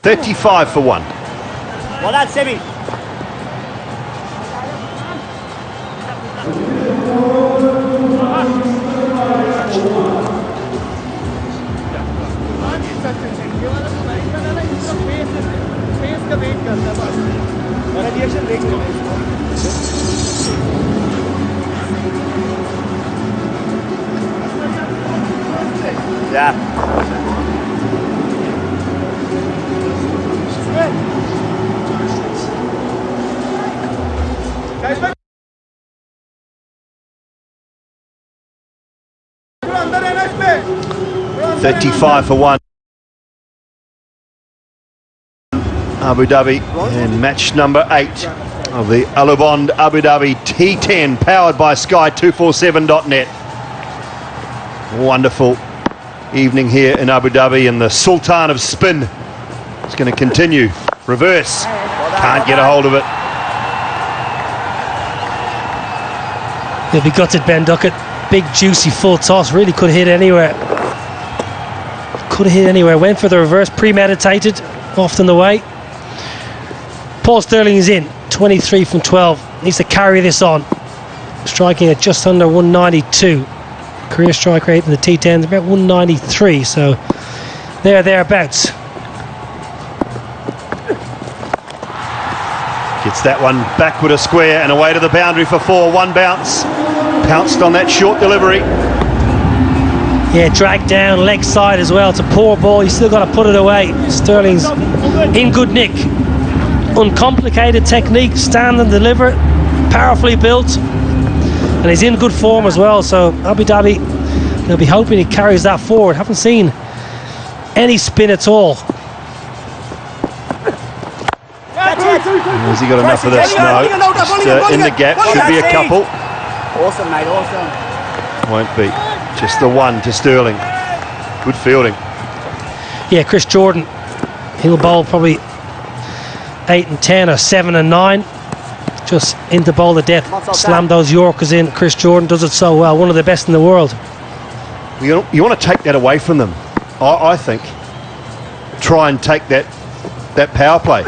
35 for 1. Well, that's Semi. Yeah. 35 for 1. Abu Dhabi in match number 8 of the Alubond Abu Dhabi T10, powered by Sky247.net. Wonderful evening here in Abu Dhabi, and the Sultan of spin is going to continue. Reverse, can't get a hold of it. He'll be gutted, Ben Duckett. Big juicy full toss, really could hit anywhere. Could have hit anywhere, went for the reverse, premeditated, off in the way. Paul Stirling is in, 23 from 12, needs to carry this on. Striking at just under 192. Career strike rate in the T10 is about 193, so thereabouts. Gets that one back with a square and away to the boundary for 4. One bounce, pounced on that short delivery. Yeah, dragged down, leg side as well. It's a poor ball, he's still got to put it away. Stirling's in good nick. Uncomplicated technique, stand and deliver, powerfully built, and he's in good form as well. So Abu Dhabi, they'll be hoping he carries that forward. Haven't seen any spin at all. Has he got enough of this? No, just in the gap, should be a couple. Awesome, mate, awesome. Won't be, just the one to Stirling. Good fielding. Yeah, Chris Jordan, he'll bowl probably 8 and 10 or 7 and 9, just into bowl to death, slam those Yorkers in. Chris Jordan does it so well, one of the best in the world. You want to take that away from them, I think. Try and take that power play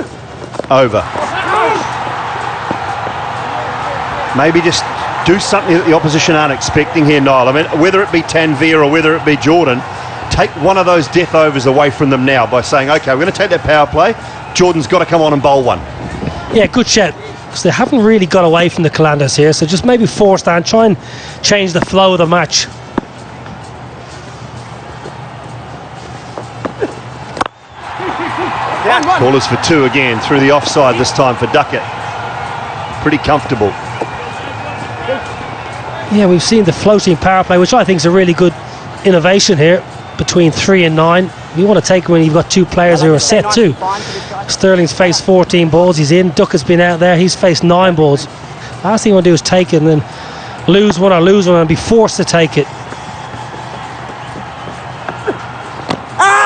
over. Maybe just do something that the opposition aren't expecting here, Niall. I mean, whether it be Tanvir or whether it be Jordan, take one of those death overs away from them now by saying, okay, we're going to take that power play. Jordan's got to come on and bowl one. Yeah, good shout, because they haven't really got away from the Qalandars here, so just maybe force that and try and change the flow of the match. Callers for 2 again, through the offside this time for Duckett. Pretty comfortable. Yeah, we've seen the floating power play, which I think is a really good innovation here, between 3 and 9. You want to take when you've got 2 players who are set too. Stirling's faced 14 balls, he's in. Duckett's been out there, he's faced 9 balls. Last thing you want to do is take it and then lose one and be forced to take it.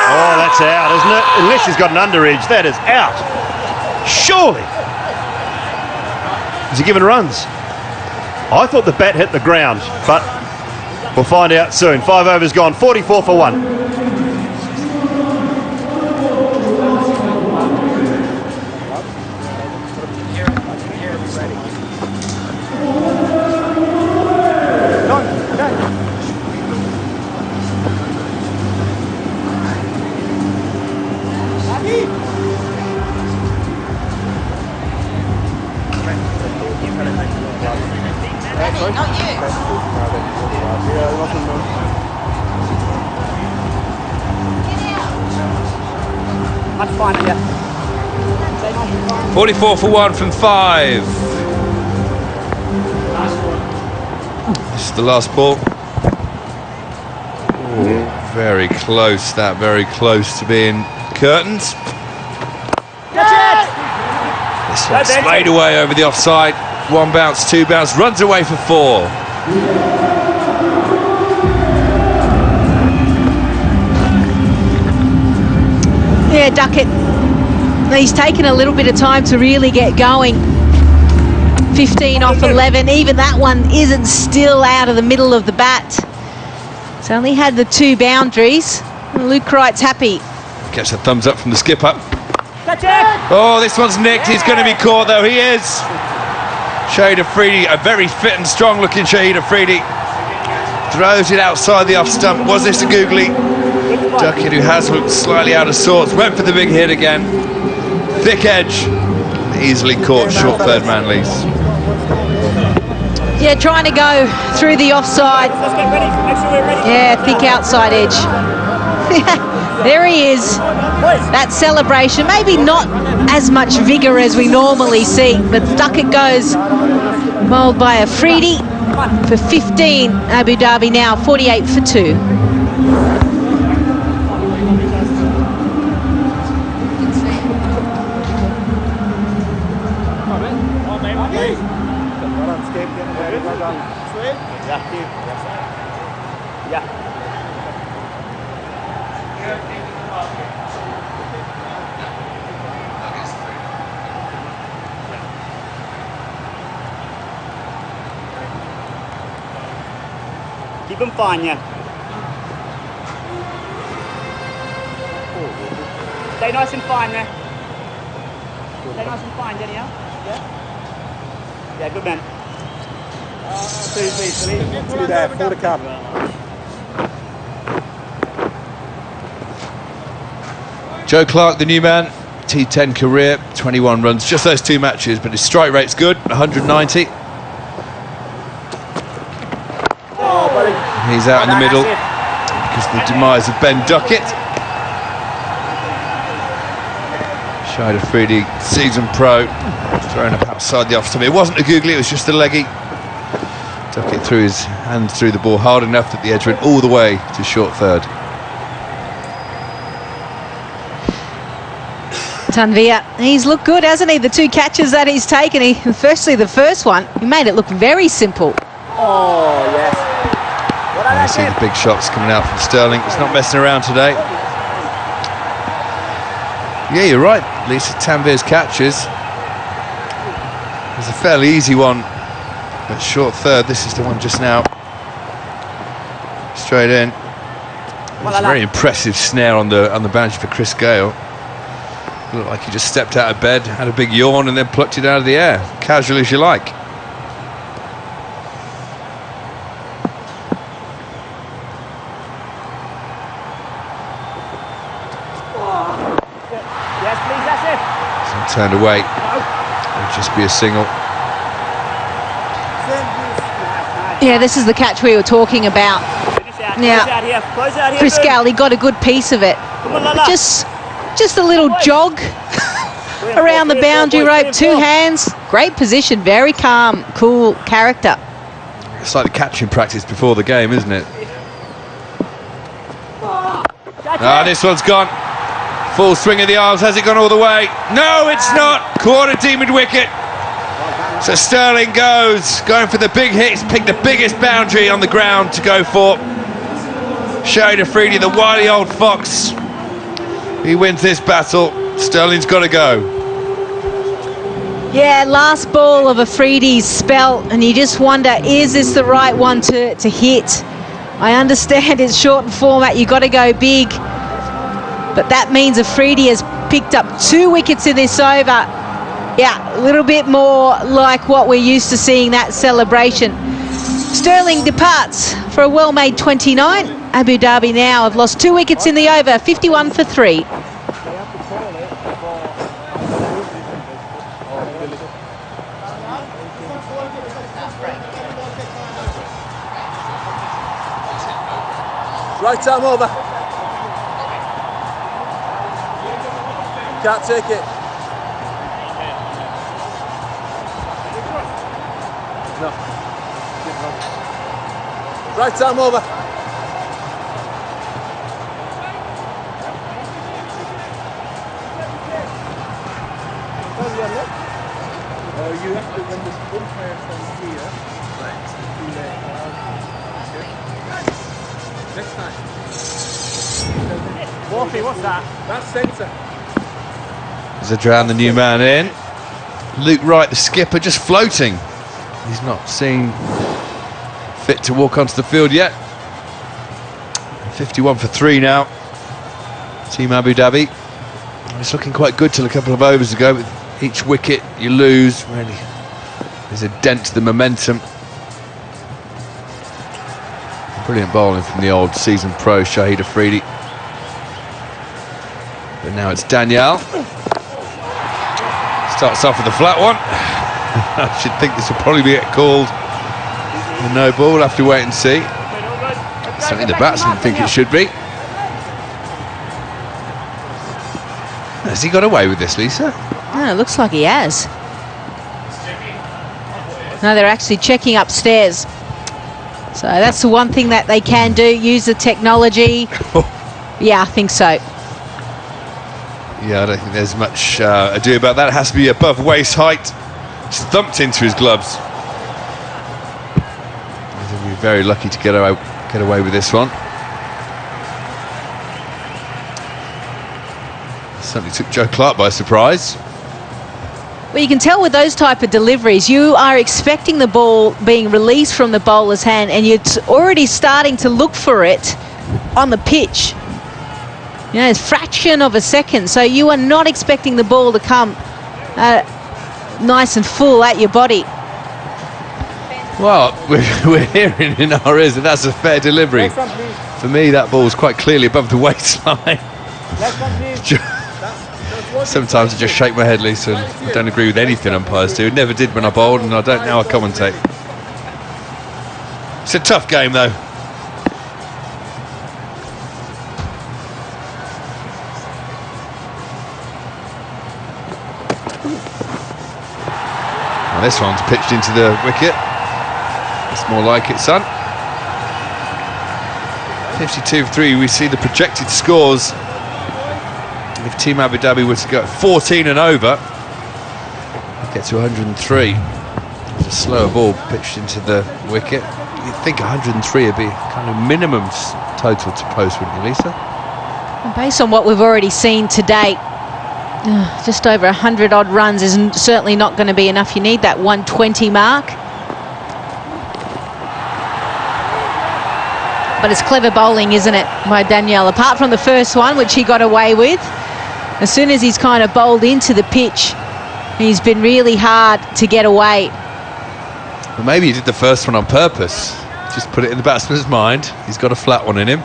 Oh, that's out, isn't it? Unless he's got an underedge, that is out. Surely. Is he given runs? I thought the bat hit the ground, but we'll find out soon. 5 overs gone, 44 for 1. Not you. Much finer, yeah. 44 for 1 from 5. This is the last ball. Ooh, very close, that very close to being curtains. This one sprayed away over the offside. 1 bounce, 2 bounce, runs away for 4. Yeah, Duckett, he's taken a little bit of time to really get going. 15 off 11, even that one isn't still out of the middle of the bat. It's only had the 2 boundaries. Luke Wright's happy. Gets a thumbs up from the skipper. Oh, this one's nicked. He's going to be caught, though. He is. Shahid Afridi, a very fit and strong looking Shahid Afridi. Throws it outside the off stump. Was this a googly? Duckett, who has looked slightly out of sorts, went for the big hit again. Thick edge. Easily caught, short third man lease. Yeah, trying to go through the offside. Yeah, thick outside edge. There he is. That celebration, maybe not as much vigour as we normally see, but Duckett goes bowled by Afridi for 15. Abu Dhabi now 48 for 2. Keep them fine, yeah. Stay nice and fine there. Stay nice and fine, Danyal. Yeah? Yeah, good man. Please. Two there, 4 to come. Joe Clarke, the new man, T10 career, 21 runs, just those 2 matches, but his strike rate's good, 190. He's out in the middle because of the demise of Ben Duckett. Shahid Afridi, seasoned pro, thrown up outside the off stump. It wasn't a googly, it was just a leggy. Duckett threw his hand through the ball hard enough that the edge went all the way to short third. Tanvir, he's looked good, hasn't he? The 2 catches that he's taken. Firstly, the first one, he made it look very simple. Oh, yes. I see the big shots coming out from Stirling. He's not messing around today. Yeah, you're right, Lisa. Tanvir's catches. It's a fairly easy one, but short third. This is the one just now. Straight in. It's a very impressive snare on the boundary for Chris Gayle. Looked like he just stepped out of bed, had a big yawn, and then plucked it out of the air, casual as you like. Turned away. It'll just be a single. Yeah, this is the catch we were talking about. Now, Chris Gayle, he got a good piece of it. But just a little jog around the boundary rope, 2 hands. Great position, very calm, cool character. It's like the catching practice before the game, isn't it? Ah, this one's gone. Full swing of the arms, has it gone all the way? No, it's not. Quarter demon wicket. So Stirling going for the big hit. He's picked the biggest boundary on the ground to go for. Shahid Afridi, the wily old fox. He wins this battle. Stirling's got to go. Yeah, last ball of Afridi's spell, and you just wonder, is this the right one to hit? I understand it's shortened format, you've got to go big. But that means Afridi has picked up 2 wickets in this over. Yeah, a little bit more like what we're used to seeing, that celebration. Stirling departs for a well-made 29. Abu Dhabi now have lost 2 wickets in the over, 51 for 3. Right arm over. Can't take it. No. Right arm over. You have to, when this bonfire from here, next time. Wolfie, what's that? That's centre. Zadran, the new man in. Luke Wright, the skipper, just floating. He's not seen fit to walk onto the field yet. 51 for 3 now. Team Abu Dhabi. It's looking quite good till a couple of overs ago. With each wicket you lose, really, there's a dent to the momentum. Brilliant bowling from the old seasoned pro Shahid Afridi. But now it's Danyal. Starts off with a flat one. I should think this will probably be called a no ball. We'll have to wait and see. Certainly the batsmen think it should be. Has he got away with this, Lisa? No, it looks like he has. No, they're actually checking upstairs. So that's the one thing that they can do, use the technology. Yeah, I think so. Yeah, I don't think there's much ado about that. It has to be above waist height. Just thumped into his gloves. I think we're very lucky to get away with this one. Certainly took Joe Clarke by surprise. Well, you can tell with those type of deliveries, you are expecting the ball being released from the bowler's hand and you're already starting to look for it on the pitch. You know, it's a fraction of a second, so you are not expecting the ball to come nice and full at your body. Well, we're hearing in our ears that that's a fair delivery. For me, that ball's quite clearly above the waistline. Sometimes I just shake my head, Lisa, and I don't agree with anything umpires do. Never did when I bowled, and I don't now I commentate. It's a tough game, though. Well, this one's pitched into the wicket. It's more like it, son. 52 for 3, we see the projected scores. If Team Abu Dhabi were to go 14 and over, they'd get to 103. There's a slower ball pitched into the wicket. You'd think 103 would be kind of minimum total to post, wouldn't you, Lisa? And based on what we've already seen to date, just over 100 odd runs is certainly not going to be enough. You need that 120 mark. But it's clever bowling, isn't it, by Danyal? Apart from the first one, which he got away with, as soon as he's kind of bowled into the pitch, he's been really hard to get away. Well, maybe he did the first one on purpose. Just put it in the batsman's mind. He's got a flat one in him.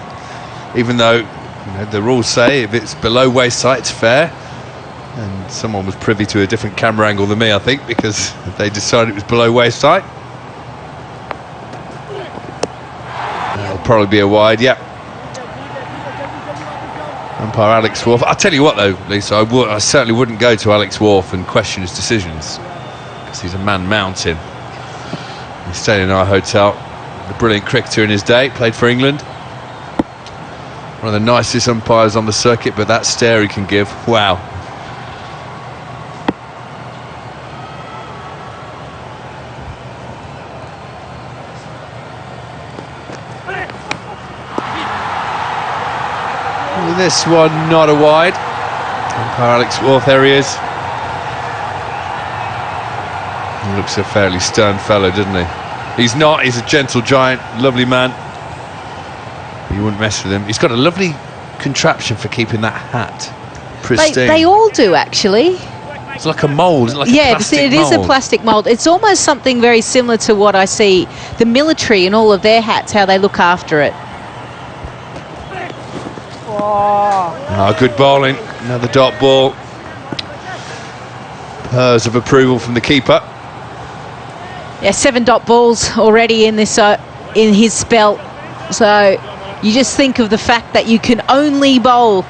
Even though, you know, the rules say if it's below waist height, it's fair. And someone was privy to a different camera angle than me, I think, because they decided it was below waist height. That'll probably be a wide, yeah. Umpire Alex Wharf. I'll tell you what, though, Lisa, I certainly wouldn't go to Alex Wharf and question his decisions, because he's a man mountain. He stayed in our hotel. A brilliant cricketer in his day, played for England. One of the nicest umpires on the circuit, but that stare he can give, wow. This one not a wide. Umpire Alex Wharf, there he is. He looks a fairly stern fellow, doesn't he? He's not, he's a gentle giant, lovely man. You wouldn't mess with him. He's got a lovely contraption for keeping that hat pristine. They all do, actually. It's like a mould, isn't it? Like yeah, a plastic it is a plastic mould. It's almost something very similar to what I see the military and all of their hats, how they look after it. Oh, good bowling. Another dot ball. Purrs of approval from the keeper. Yeah, 7 dot balls already in this in his spell. So you just think of the fact that you can only bowl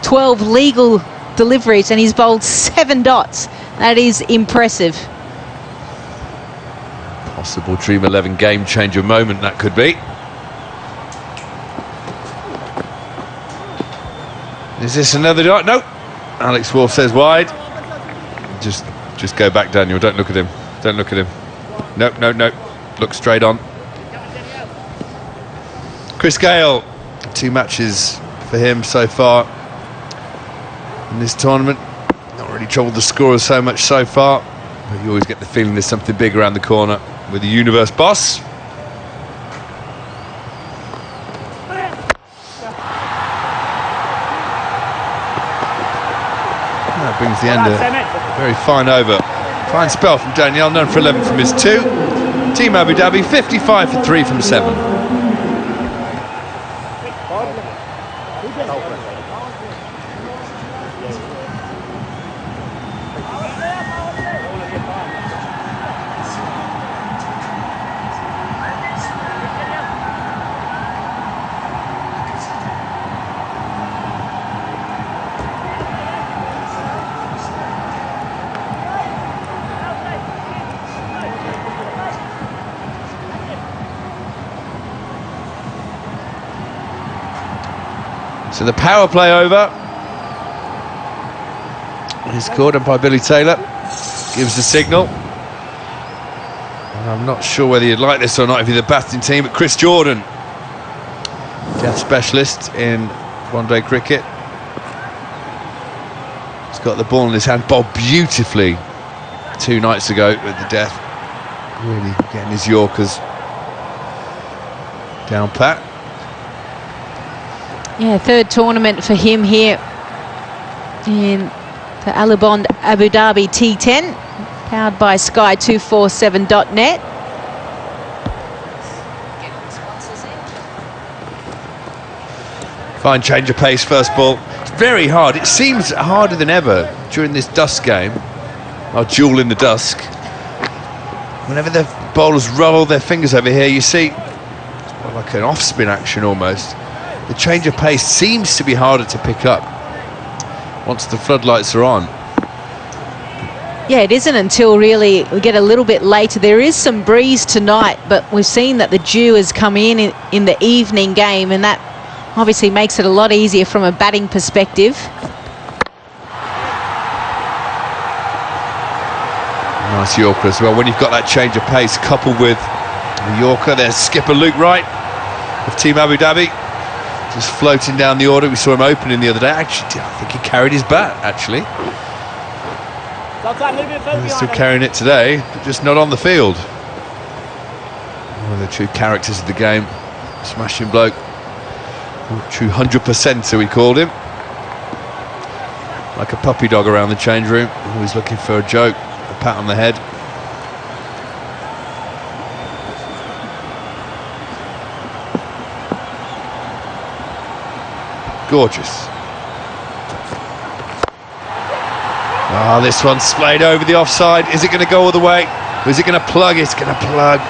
12 legal deliveries and he's bowled 7 dots. That is impressive. Possible Dream 11 game changer moment that could be. Is this another dot? Nope. Alex Wharf says wide. Just go back, Daniel. Don't look at him. Don't look at him. Nope, nope, nope. Look straight on. Chris Gayle. 2 matches for him so far in this tournament. Not really troubled the scorers so much so far, but you always get the feeling there's something big around the corner with the universe boss. That brings the end a very fine over. Fine spell from Danyal, known for 11 from his 2. Team Abu Dhabi 55 for 3 from 7. So the power play over is called up by Billy Taylor. Gives the signal. And I'm not sure whether you'd like this or not if you're the batting team, but Chris Jordan, death specialist in one-day cricket. He's got the ball in his hand, bowled beautifully 2 nights ago with the death. Really getting his Yorkers down pat. Yeah, 3rd tournament for him here in the Alabond Abu Dhabi T10, powered by Sky247.net. Fine change of pace, first ball. It's very hard. It seems harder than ever during this dusk game, our duel in the dusk. Whenever the bowlers roll their fingers over here, you see it's like an off-spin action almost. The change of pace seems to be harder to pick up once the floodlights are on. Yeah, it isn't until really we get a little bit later. There is some breeze tonight, but we've seen that the dew has come in the evening game, and that obviously makes it a lot easier from a batting perspective. Nice Yorker as well. When you've got that change of pace coupled with the Yorker, there's skipper Luke Wright of Team Abu Dhabi. Just floating down the order. We saw him opening the other day. Actually, I think he carried his bat, actually. He's still carrying it today, but just not on the field. One of the true characters of the game. Smashing bloke. True 100%er, we called him. Like a puppy dog around the change room. Always looking for a joke, a pat on the head. Gorgeous. Oh, this one's splayed over the offside. Is it going to go all the way? Or is it going to plug? It's going to plug.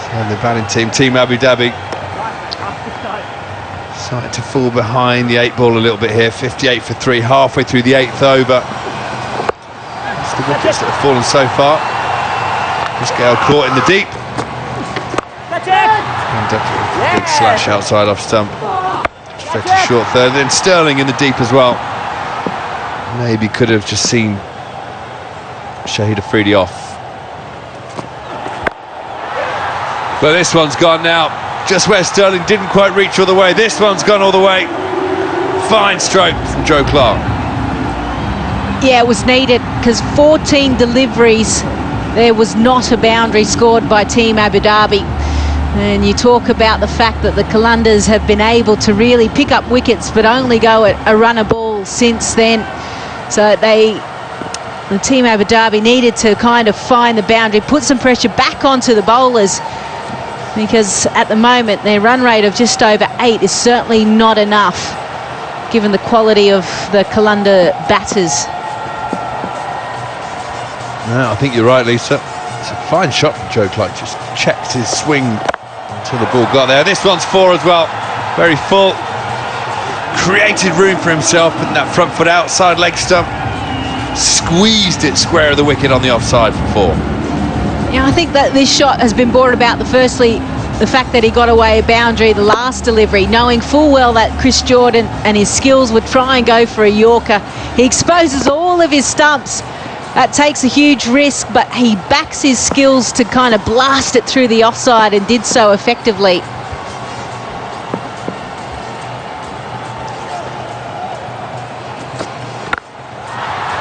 So the batting team, Team Abu Dhabi, starting to fall behind the 8 ball a little bit here. 58 for 3, halfway through the 8th over. It's the wickets that have fallen so far. Gayle caught in the deep. And Duckett, big slash outside off stump. Effective short third. Then Stirling in the deep as well. Maybe could have just seen Shahid Afridi off. But this one's gone now. Just where Stirling didn't quite reach all the way. This one's gone all the way. Fine stroke from Joe Clarke. Yeah, it was needed because 14 deliveries. There was not a boundary scored by Team Abu Dhabi. And you talk about the fact that the Qalandars have been able to really pick up wickets but only go at a run a ball since then. So the Team Abu Dhabi needed to kind of find the boundary, put some pressure back onto the bowlers, because at the moment their run rate of just over 8 is certainly not enough given the quality of the Qalandar batters. No, I think you're right, Lisa. It's a fine shot from Joe Clarke. Just checked his swing until the ball got there. This one's 4 as well. Very full. Created room for himself, putting that front foot outside leg stump. Squeezed it square of the wicket on the offside for 4. Yeah, I think that this shot has been brought about, firstly, the fact that he got away a boundary the last delivery, knowing full well that Chris Jordan and his skills would try and go for a Yorker. He exposes all of his stumps. That takes a huge risk, but he backs his skills to kind of blast it through the offside and did so effectively.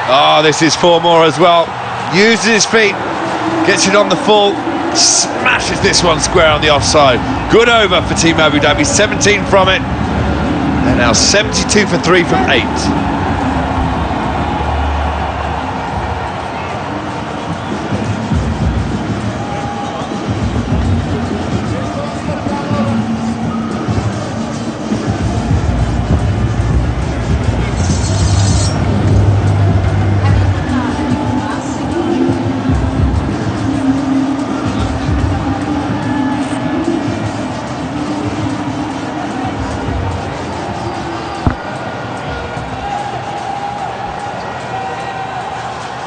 Oh, this is 4 more as well. Uses his feet, gets it on the full, smashes this one square on the offside. Good over for Team Abu Dhabi, 17 from it. They're now 72 for 3 from 8.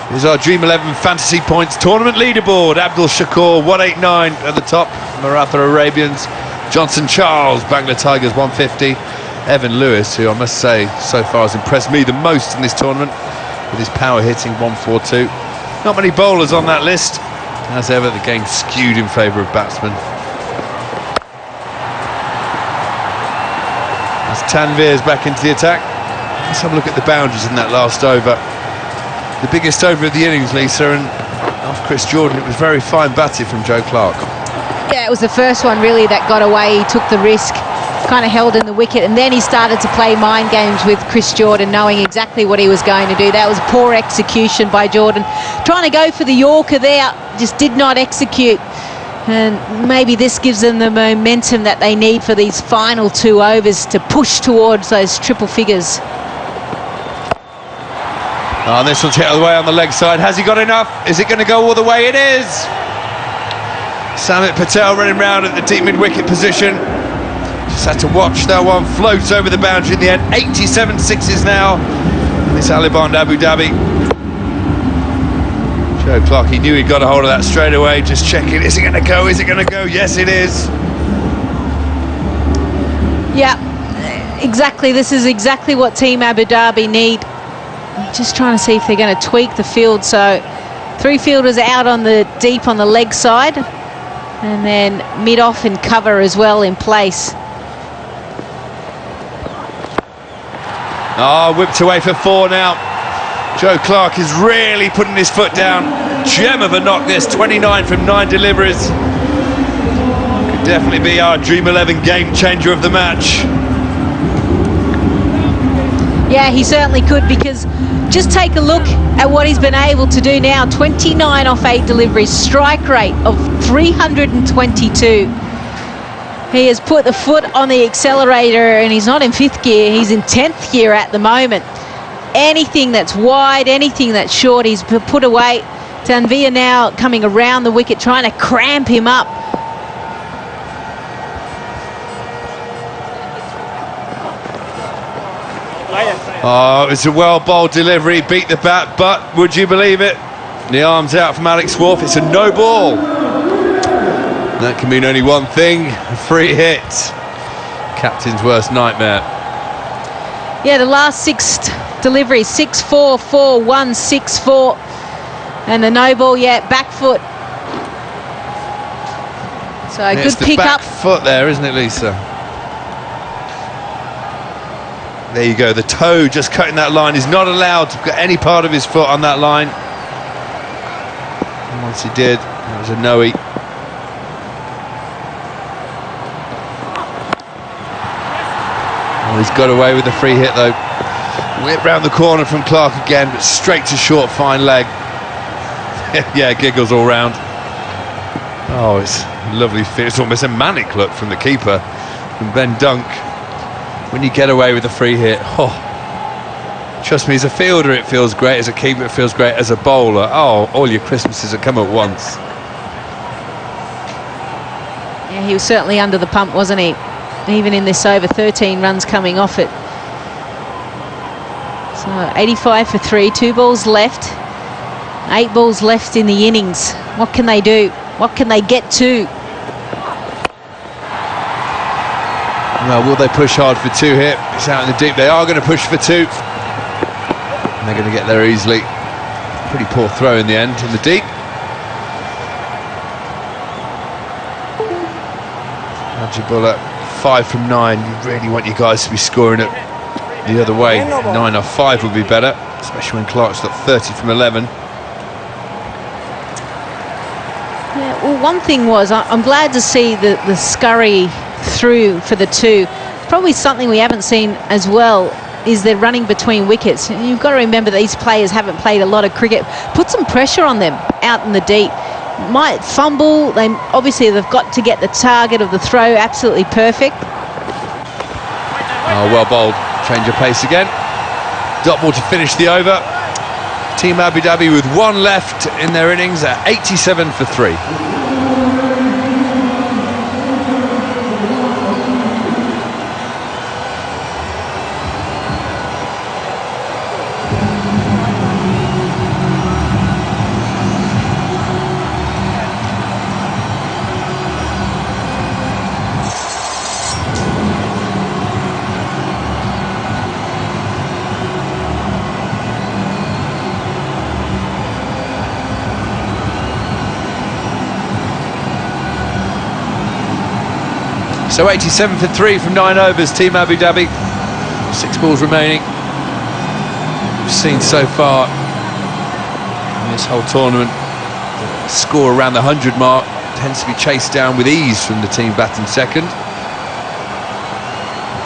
Here's our Dream 11 Fantasy Points Tournament leaderboard. Abdul Shakur, 189 at the top. Maratha Arabians. Johnson Charles, Bangla Tigers, 150. Evan Lewis, who I must say so far has impressed me the most in this tournament with his power hitting, 142. Not many bowlers on that list. As ever, the game skewed in favour of batsmen. As Tanvir's back into the attack. Let's have a look at the boundaries in that last over. The biggest over of the innings, Lisa, and off Chris Jordan, it was very fine batting from Joe Clarke. Yeah, it was the first one really that got away. He took the risk, kind of held in the wicket, and then he started to play mind games with Chris Jordan, knowing exactly what he was going to do. That was poor execution by Jordan. Trying to go for the Yorker there, just did not execute. And maybe this gives them the momentum that they need for these final 2 overs to push towards those triple figures. Oh, this one's hit away on the leg side. Has he got enough? Is it going to go all the way? It is! Samit Patel running round at the deep mid-wicket position. Just had to watch that one float over the boundary in the end. 87 sixes now. It's Aliband Abu Dhabi. Joe Clarke, he knew he'd got a hold of that straight away. Just checking, is it going to go? Is it going to go? Yes, it is. Yeah, exactly. This is exactly what Team Abu Dhabi need. Just trying to see if they're going to tweak the field. So 3 fielders out on the deep on the leg side, and then mid-off and cover as well in place. Oh, whipped away for 4 now. Joe Clarke is really putting his foot down. Gem of a knock this, 29 from 9 deliveries. Could definitely be our Dream 11 game changer of the match. Yeah, he certainly could, because just take a look at what he's been able to do now. 29 off 8 deliveries, strike rate of 322. He has put the foot on the accelerator, and he's not in 5th gear, he's in 10th gear at the moment. Anything that's wide, anything that's short, he's put away. Tanvir now coming around the wicket, trying to cramp him up. Oh, it was a well-bowled delivery, beat the bat, but would you believe it? The arm's out from Alex Wharf, it's a no ball. That can mean only one thing, a free hit. Captain's worst nightmare. Yeah, the last 6 deliveries, 6-4, 4-1, 6-4. And the no ball, yeah, back foot. So a good pick up. Back foot there, isn't it, Lisa? There you go, the toe just cutting that line. He's not allowed to put any part of his foot on that line. And once he did, it was a no-eat. Oh, he's got away with the free hit though. Whip round the corner from Clarke again, but straight to short, fine leg. Yeah, giggles all round. Oh, it's lovely. It's almost a manic look from the keeper, from Ben Dunk. When you get away with a free hit, oh, trust me, as a fielder it feels great, as a keeper it feels great, as a bowler, oh, all your Christmases have come at once. Yeah, he was certainly under the pump, wasn't he? Even in this over, 13 runs coming off it. So 85 for 3, 2 balls left, 8 balls left in the innings. What can they do? What can they get to? Well, will they push hard for 2 here? It's out in the deep. They are going to push for 2. And they're going to get there easily. Pretty poor throw in the end, in the deep. Najibullah, 5 from 9. You really want your guys to be scoring it the other way. 9 off 5 would be better, especially when Clarke's got 30 from 11. Yeah, well, one thing was, I'm glad to see the scurry through for the 2. Probably something we haven't seen as well is they're running between wickets. You've got to remember these players haven't played a lot of cricket. Put some pressure on them out in the deep. Might fumble. Obviously they've got to get the target of the throw absolutely perfect. Oh, well bowled. Change of pace again. Dot ball to finish the over. Team Abu Dhabi with 1 left in their innings at 87 for 3. So 87 for 3 from 9 overs, Team Abu Dhabi. 6 balls remaining. We've seen so far in this whole tournament, the score around the 100 mark tends to be chased down with ease from the team batting second.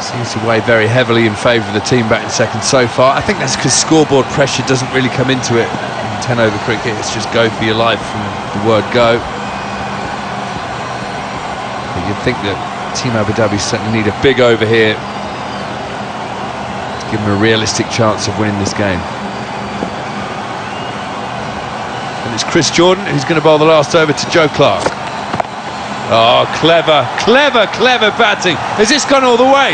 Seems to weigh very heavily in favour of the team batting second so far. I think that's because scoreboard pressure doesn't really come into it in 10 over cricket. It's just go for your life from the word go. But you'd think that Team Abu Dhabi certainly need a big over here to give them a realistic chance of winning this game. And it's Chris Jordan who's going to bowl the last over to Joe Clarke. Oh, clever, clever, clever batting. Has this gone all the way?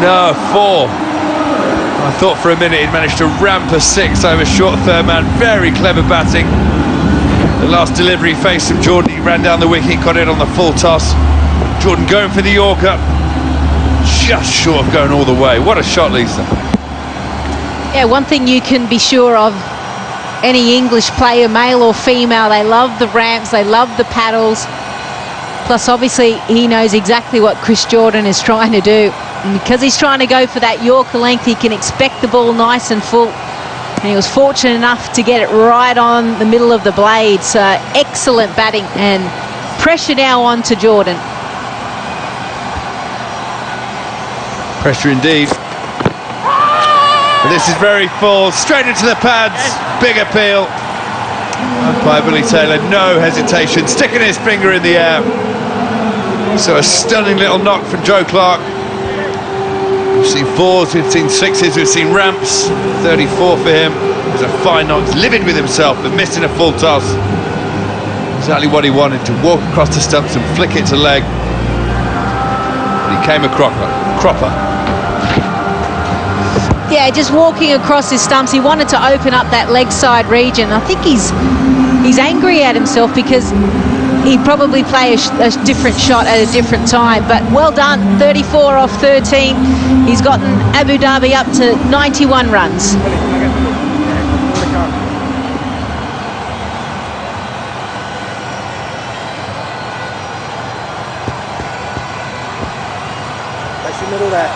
No, 4. I thought for a minute he'd managed to ramp a 6 over short third man. Very clever batting. The last delivery faced from Jordan. He ran down the wicket, got it on the full toss. Jordan going for the Yorker. Just short of going all the way. What a shot, Lisa. Yeah, one thing you can be sure of, any English player, male or female, they love the ramps, they love the paddles. Plus, obviously, he knows exactly what Chris Jordan is trying to do. And because he's trying to go for that Yorker length, he can expect the ball nice and full. And he was fortunate enough to get it right on the middle of the blade. So, excellent batting, and pressure now on to Jordan. Pressure indeed. But this is very full, straight into the pads, big appeal. By Billy Taylor, no hesitation, sticking his finger in the air. So a stunning little knock from Joe Clarke. We've seen 4s, we've seen 6s, we've seen ramps. 34 for him. It was a fine knock, he's livid with himself, but missing a full toss. Exactly what he wanted, to walk across the stumps and flick it to leg. But he came a cropper. Yeah, just walking across his stumps, he wanted to open up that leg side region. I think he's angry at himself because he'd probably play a different shot at a different time. But well done, 34 off 13. He's gotten Abu Dhabi up to 91 runs. That's the middle there.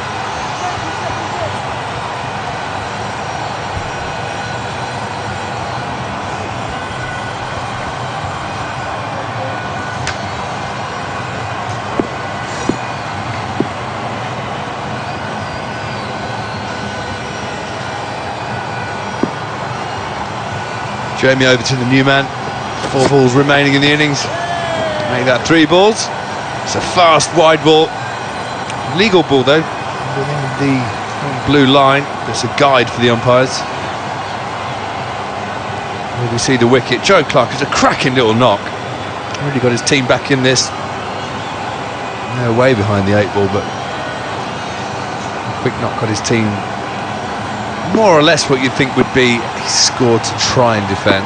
Jamie Overton, the new man. 4 balls remaining in the innings. Make that 3 balls. It's a fast wide ball. Legal ball though, within the blue line. There's a guide for the umpires. Here we see the wicket. Joe Clarke is a cracking little knock. Really got his team back in this. No way behind the 8 ball, but a quick knock got his team more or less what you'd think would be a score to try and defend.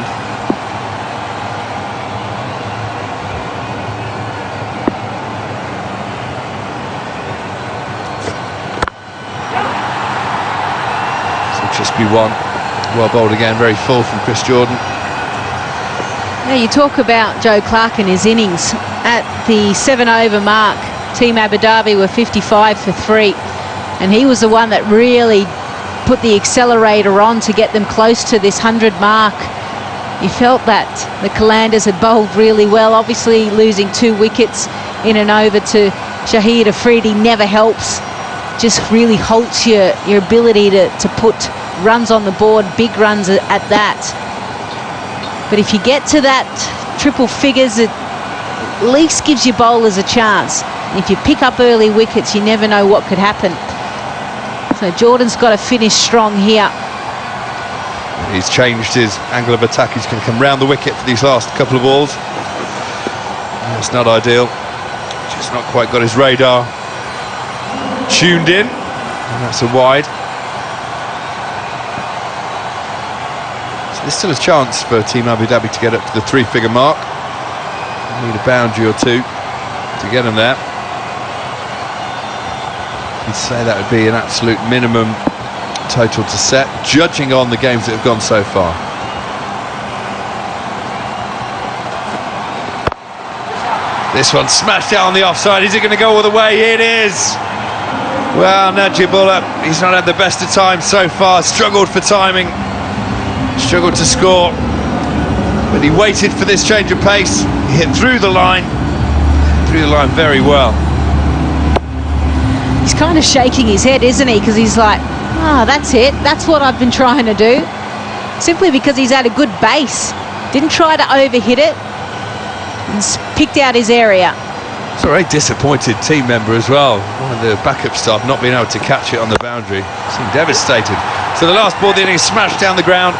So just be 1. Well bowled again, very full from Chris Jordan. Now you talk about Joe Clarke and his innings. At the 7 over mark, Team Abu Dhabi were 55 for 3, and he was the one that really put the accelerator on to get them close to this 100 mark. You felt that the Qalandars had bowled really well. Obviously losing 2 wickets in an over to Shahid Afridi never helps. Just really halts your ability to put runs on the board, big runs at that. But if you get to that triple figures, it at least gives your bowlers a chance. If you pick up early wickets, you never know what could happen. So Jordan's got to finish strong here. He's changed his angle of attack. He's going to come round the wicket for these last couple of balls. That's not ideal. Just not quite got his radar tuned in. And that's a wide. So there's still a chance for Team Abu Dhabi to get up to the 3-figure mark. They need a boundary or 2 to get them there. You'd say that would be an absolute minimum total to set, judging on the games that have gone so far. This one smashed out on the offside. Is it going to go all the way? It is. Well, Najibullah, he's not had the best of times so far. Struggled for timing, struggled to score, but he waited for this change of pace. He hit through the line very well. He's kind of shaking his head, isn't he? Because he's like, that's it. That's what I've been trying to do. Simply because he's had a good base. Didn't try to overhit it. And picked out his area. It's a very disappointed team member as well. One of the backup staff not being able to catch it on the boundary. Seemed devastated. So the last ball of the innings smashed down the ground.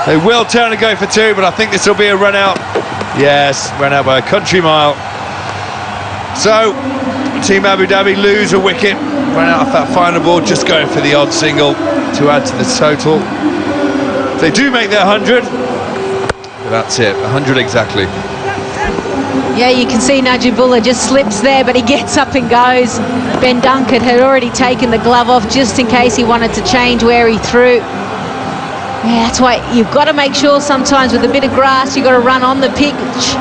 They will turn and go for two, but I think this will be a run out. Yes, run out by a country mile. So, Team Abu Dhabi lose a wicket. Run out off that final ball, just going for the odd single to add to the total. If they do make their 100, that's it, 100 exactly. Yeah, you can see Najibullah just slips there, but he gets up and goes. Ben Duckett had already taken the glove off just in case he wanted to change where he threw. Yeah, that's why you've got to make sure sometimes with a bit of grass you've got to run on the pitch.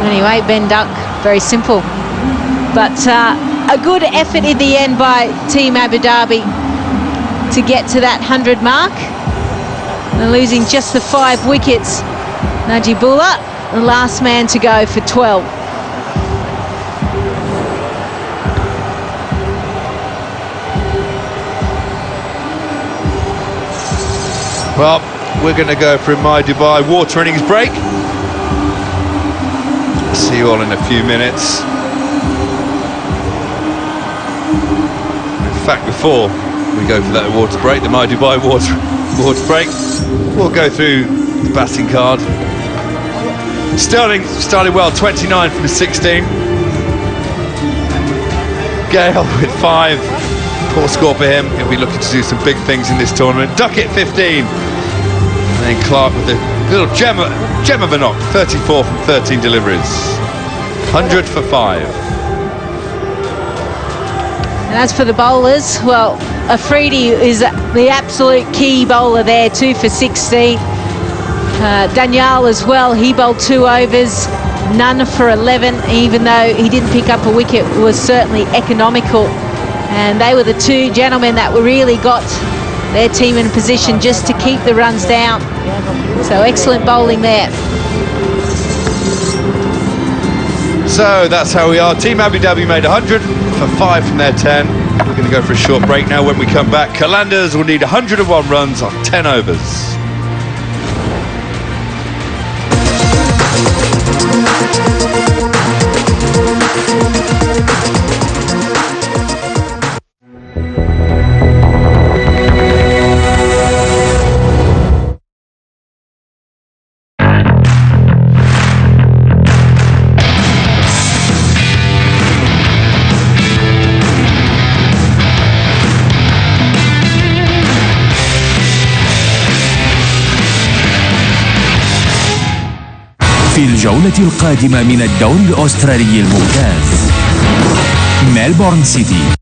Anyway, Ben Duck, very simple. But a good effort in the end by Team Abu Dhabi to get to that 100 mark. And losing just the 5 wickets. Najibullah, the last man to go for 12. Well, we're going to go for my Dubai water innings break. See you all in a few minutes. In fact, before we go for that water break, the My Dubai water break, we'll go through the batting card. Stirling started well, 29 from 16. Gayle with 5. Poor score for him. He'll be looking to do some big things in this tournament. Duckett 15. And then Clarke with a little gem of a knock, 34 from 13 deliveries. 100 for 5. And as for the bowlers, well, Afridi is the absolute key bowler there, 2 for 16. Danyal as well, he bowled 2 overs, none for 11, even though he didn't pick up a wicket, was certainly economical. And they were the 2 gentlemen that really got their team in position just to keep the runs down. So excellent bowling there. So that's how we are. Team Abu Dhabi made 100 for 5 from their 10. We're going to go for a short break now. When we come back, Qalandars will need 101 runs on 10 overs. في الجولة القادمة من الدوري الأسترالي الممتاز، ميلبورن سيتي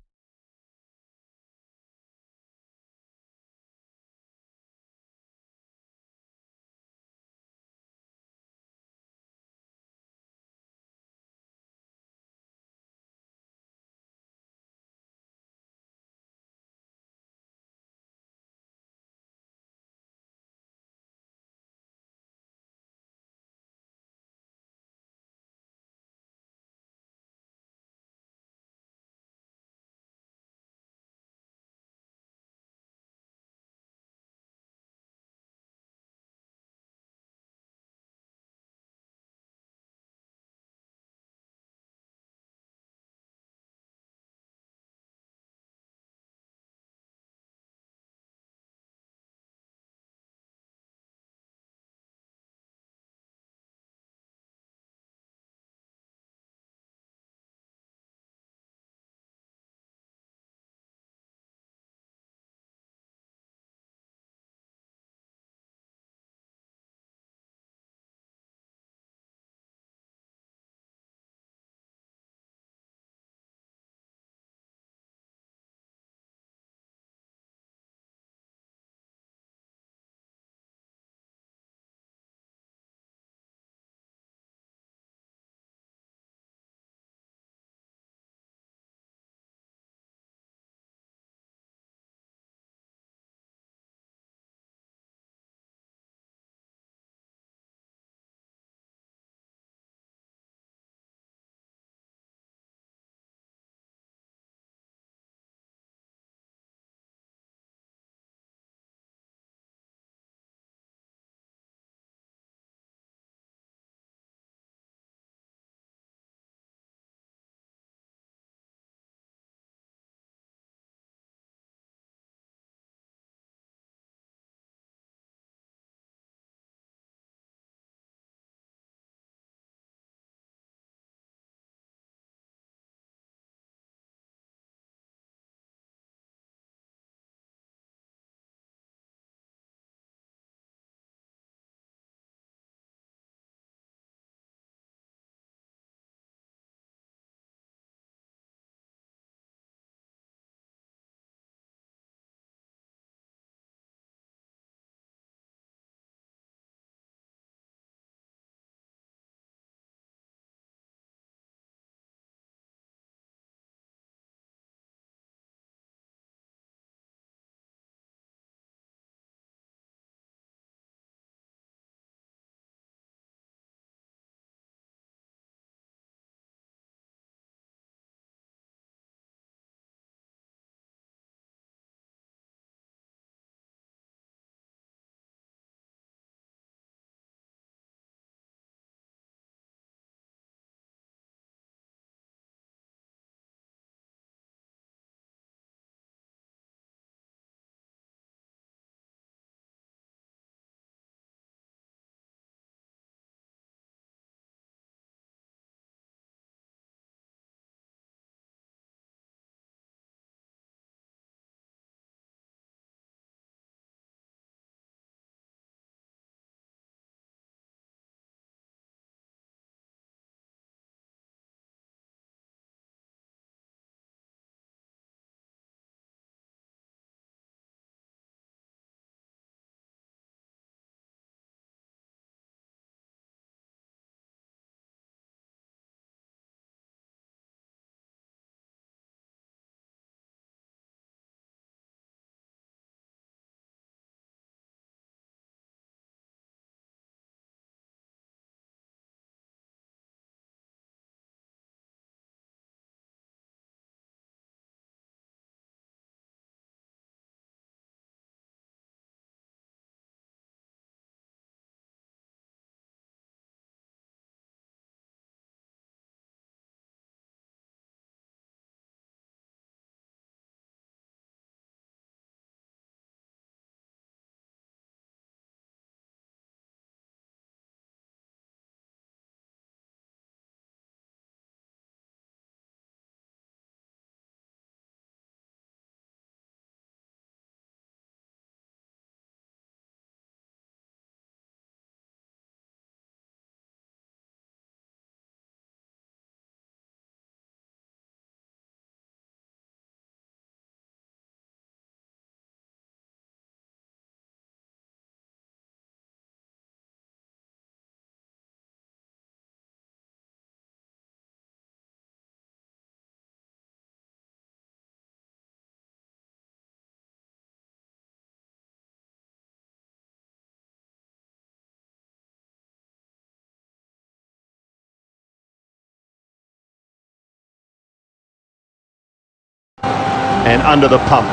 and under the pump.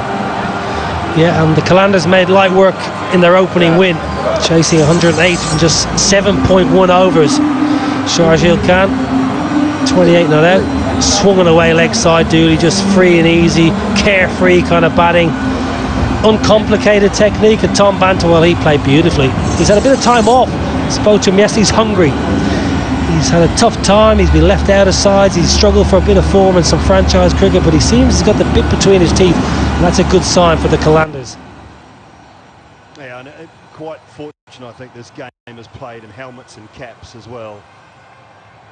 Yeah, and the Qalandars made light work in their opening win, chasing 108 in just 7.1 overs. Sharjeel Khan, 28 not out, swung away leg side duty, just free and easy, carefree kind of batting, uncomplicated technique. And Tom Banton, well, he played beautifully. He's had a bit of time off. Spoke to him yesterday, he's hungry. He's had a tough time, he's been left out of sides, he's struggled for a bit of form in some franchise cricket, but he seems he's got the bit between his teeth, and that's a good sign for the Qalandars. Yeah, and quite fortunate, I think, this game is played in helmets and caps as well.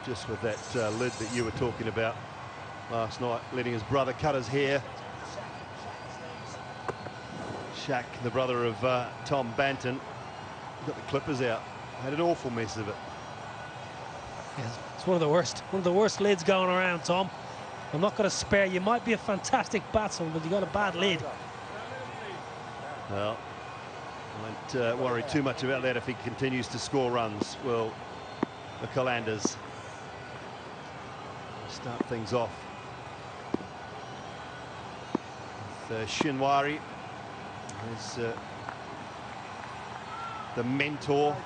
Just with that lid that you were talking about last night, letting his brother cut his hair. Shaq, the brother of Tom Banton, got the clippers out. Had an awful mess of it. Yeah, it's one of the worst lids going around, Tom. I'm not going to spare you. Might be a fantastic batsman, but you got a bad lid. Well, I won't worry too much about that if he continues to score runs. Well, the Qalandars start things off with Shinwari, who's the mentor,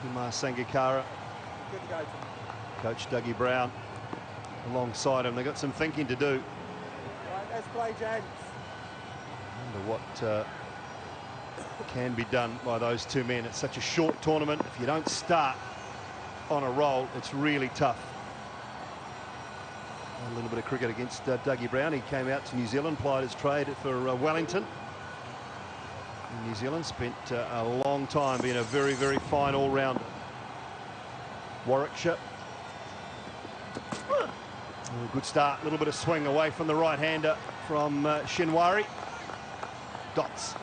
Kumar Sangakkara. Coach Dougie Brown alongside him. They've got some thinking to do. Right, let's play, gents. I wonder what can be done by those two men. It's such a short tournament. If you don't start on a roll, it's really tough. A little bit of cricket against Dougie Brown. He came out to New Zealand, plied his trade for Wellington. In New Zealand, spent a long time being a very, very fine all-rounder. Warwickshire. Good start, a little bit of swing away from the right-hander from Shinwari. Dots.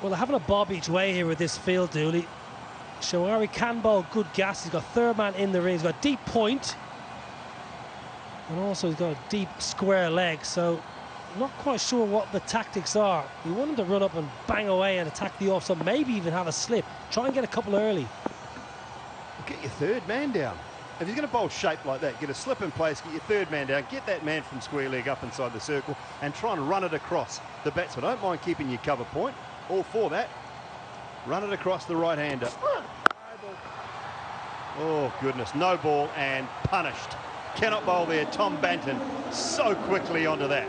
Well, they're having a bob each way here with this field, Dooley. Shinwari can bowl good gas. He's got third man in the ring. He's got deep point. And also he's got a deep square leg. So I'm not quite sure what the tactics are. You want him to run up and bang away and attack the off, so maybe even have a slip. Try and get a couple early. Get your third man down. If he's going to bowl shape like that, get a slip in place, get your third man down, get that man from square leg up inside the circle and try and run it across the batsman. I don't mind keeping your cover point, all for that. Run it across the right-hander. Oh, goodness, no ball and punished. Cannot bowl there. Tom Banton so quickly onto that.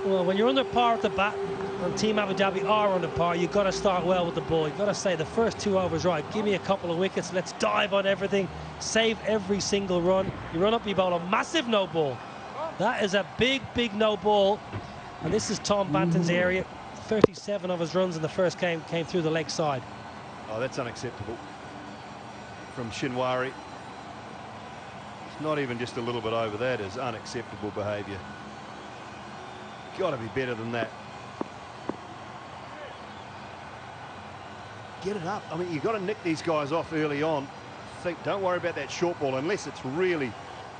Well, when you're under par at the bat, and Team Abu Dhabi are under par, you've got to start well with the ball. You've got to say the first 2 overs, right, give me a couple of wickets, let's dive on everything, save every single run. You run up, you bowl a massive no ball. That is a big, big no ball. And this is Tom Banton's area. 37 of his runs in the first game came through the leg side. Oh, that's unacceptable from Shinwari. It's not even just a little bit over. That is unacceptable behaviour. Got to be better than that. Get it up. I mean, you've got to nick these guys off early on. Don't worry about that short ball unless it's really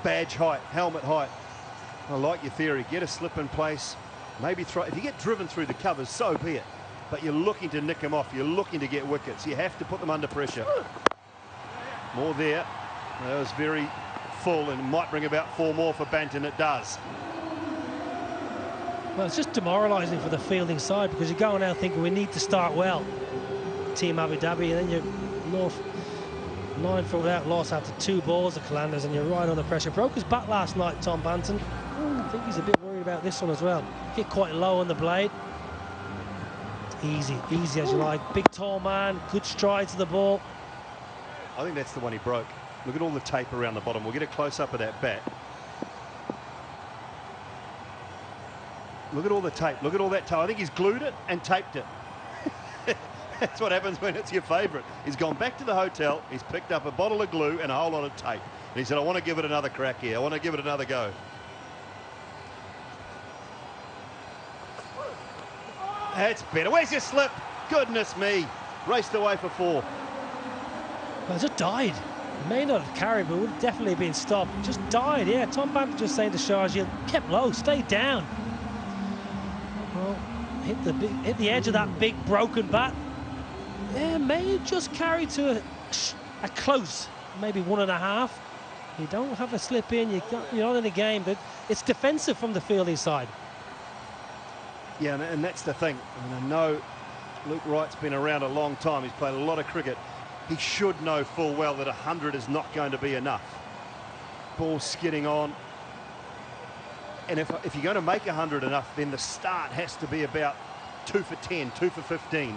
badge height, helmet height. I like your theory. Get a slip in place. Maybe throw. If you get driven through the covers, so be it. But you're looking to nick them off. You're looking to get wickets. You have to put them under pressure. More there. That was very full and might bring about 4 more for Banton. It does. Well, it's just demoralising for the fielding side because you're going out thinking we need to start well. Team Abu Dhabi, and then you're 9 for without loss after 2 balls, the Qalandars, and you're right on the pressure. Broke his bat last night, Tom Banton. I think he's a bit worried about this one as well. Hit quite low on the blade. Easy as you like. Big tall man, good stride to the ball. I think that's the one he broke. Look at all the tape around the bottom. We'll get a close-up of that bat. Look at all the tape. Look at all that tape. I think he's glued it and taped it. That's what happens when it's your favourite. He's gone back to the hotel. He's picked up a bottle of glue and a whole lot of tape. And he said, I want to give it another crack here. I want to give it another go. That's better. Where's your slip? Goodness me. Raced away for 4. Well, it just died. It may not have carried, but it would have definitely been stopped. It just died, yeah. Tom Banton just saying to Sharjeel, kept low, stay down. Well, hit the edge of that big broken bat. Yeah, may have just carried to a close, maybe 1.5. You don't have a slip in, you're not in the game, but it's defensive from the fielding side. Yeah, and that's the thing. I mean, I know Luke Wright's been around a long time. He's played a lot of cricket. He should know full well that 100 is not going to be enough. Ball skidding on. And if you're going to make 100 enough, then the start has to be about 2 for 10, 2 for 15.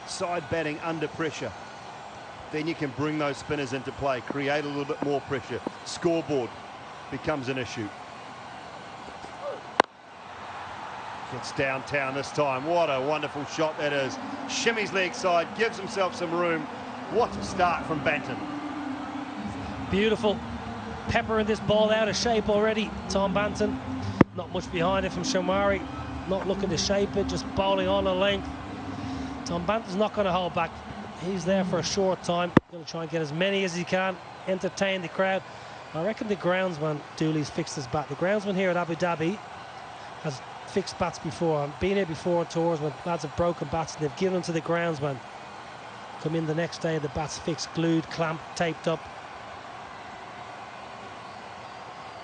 Side batting under pressure. Then you can bring those spinners into play, create a little bit more pressure. Scoreboard becomes an issue. Gets downtown this time. What a wonderful shot that is. Shimmies leg side, gives himself some room. What a start from Banton. Beautiful. Peppering this ball out of shape already. Tom Banton, not much behind it from Shinwari. Not looking to shape it, just bowling on a length. Tom Banton's not going to hold back. He's there for a short time. Going to try and get as many as he can, entertain the crowd. I reckon the groundsman, Dooley's fixed his bat. The groundsman here at Abu Dhabi has fixed bats before. I've been here before on tours when lads have broken bats and they've given them to the groundsman. Come in the next day, the bat's fixed, glued, clamped, taped up.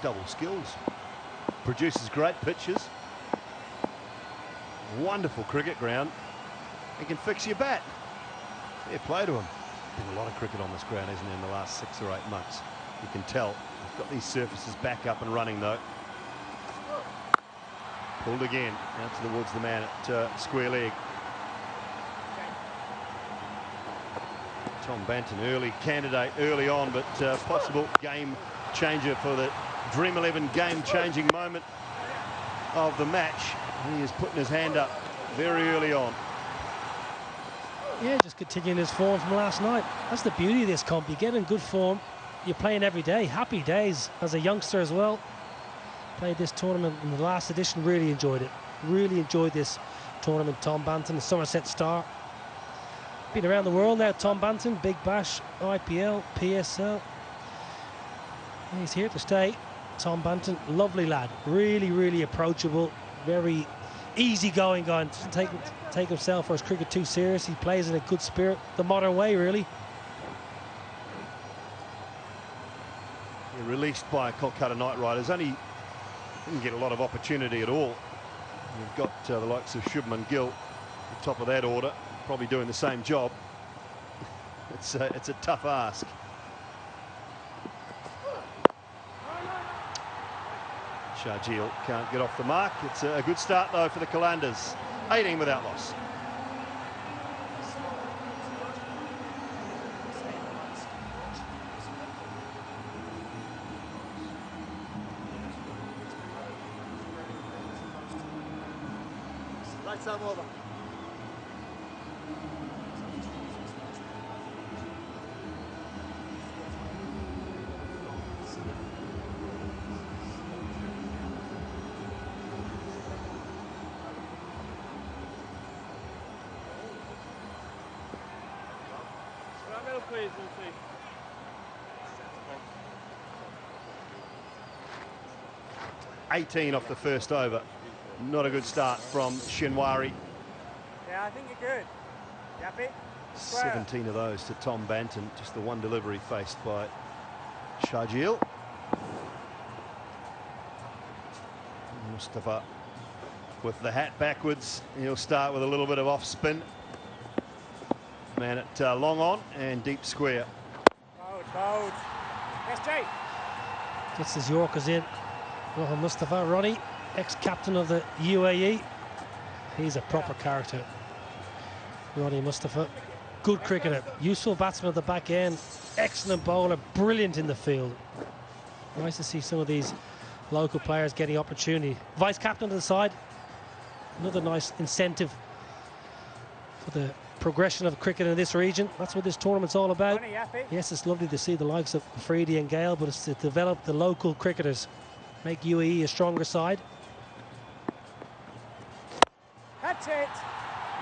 Double skills. Produces great pitches. Wonderful cricket ground. He can fix your bat. Fair play to him. Been a lot of cricket on this ground, isn't there, in the last 6 or 8 months. You can tell. He's got these surfaces back up and running, though. Pulled again, out towards the man at square leg. Tom Banton, early candidate early on, but possible game changer for the Dream 11 game-changing moment of the match. He is putting his hand up very early on. Yeah, just continuing his form from last night. That's the beauty of this comp. You get in good form, you're playing every day. Happy days as a youngster as well. Played this tournament in the last edition, really enjoyed it. Really enjoyed this tournament. Tom Banton, the Somerset star. Been around the world now, Tom Banton, Big Bash, IPL, PSL. He's here to stay. Tom Banton, lovely lad. Really, really approachable. Very easygoing guy. Doesn't take himself or his cricket too serious. He plays in a good spirit, the modern way, really. Yeah, released by Kolkata Knight Riders. Only didn't get a lot of opportunity at all. You've got the likes of Shubman Gill at the top of that order, probably doing the same job. It's a tough ask. Sharjeel can't get off the mark. It's a good start, though, for the Qalandars. 18 without loss. Right arm over. Please, we'll see. 18 off the first over. Not a good start from Shinwari. Yeah, I think you're good. You happy? 17 of those to Tom Banton. Just the one delivery faced by Sharjeel. Mustafa with the hat backwards. He'll start with a little bit of off spin. Man at long on and deep square. Bold. Yes, Jay. Gets his Yorkers in. Rohan Mustafa, Ronnie, ex-captain of the UAE. He's a proper character. Ronnie Mustafa, good cricketer, useful batsman at the back end, excellent bowler, brilliant in the field. Nice to see some of these local players getting opportunity. Vice captain to the side, another nice incentive for the progression of cricket in this region. That's what this tournament's all about. Ronnie, happy? Yes, it's lovely to see the likes of Afridi and Gayle, but it's to develop the local cricketers, make UAE a stronger side. That's it.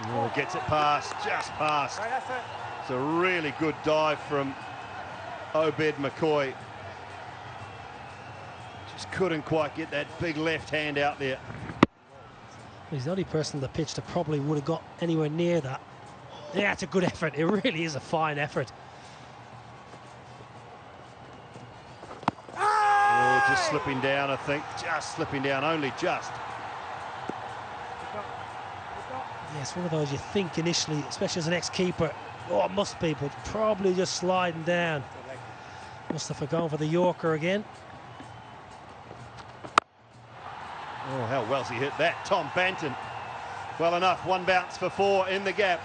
Oh, gets it past, just past. Right, that's it. It's a really good dive from Obed McCoy. Just couldn't quite get that big left hand out there. He's the only person on the pitch that probably would have got anywhere near that. Yeah, it's a good effort. It really is a fine effort. slipping down, I think. Just slipping down, only just. Yes, one of those you think initially, especially as an ex-keeper, oh, it must be, but probably just sliding down. Mustafa going for the Yorker again. Oh, how well's he hit that? Tom Banton. Well enough, one bounce for 4 in the gap.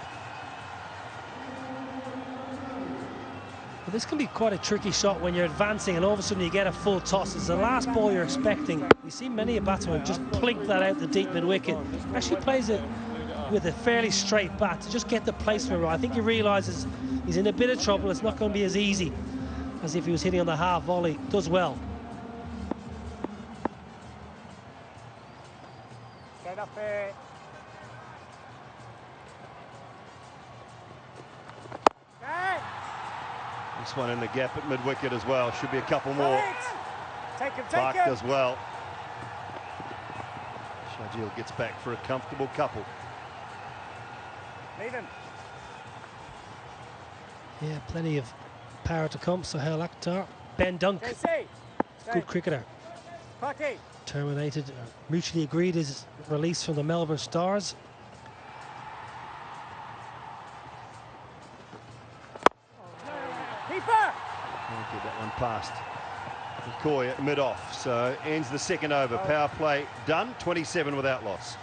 Well, this can be quite a tricky shot when you're advancing and all of a sudden you get a full toss. It's the last ball you're expecting. You see many a batsman just plink that out the deep mid-wicket. Actually plays it with a fairly straight bat to just get the placement right. I think he realises he's in a bit of trouble. It's not going to be as easy as if he was hitting on the half volley. Does well. Get up here. This one in the gap at mid-wicket as well. Should be a couple more. Take him, Clarke does well. Sharjeel gets back for a comfortable couple. Leave him. Yeah, plenty of power to come. Sohail Akhtar. Ben Dunk, good cricketer. Terminated, mutually agreed his release from the Melbourne Stars. Can't get that one past McCoy at mid-off, so ends the second over. Power play done, 27 without loss.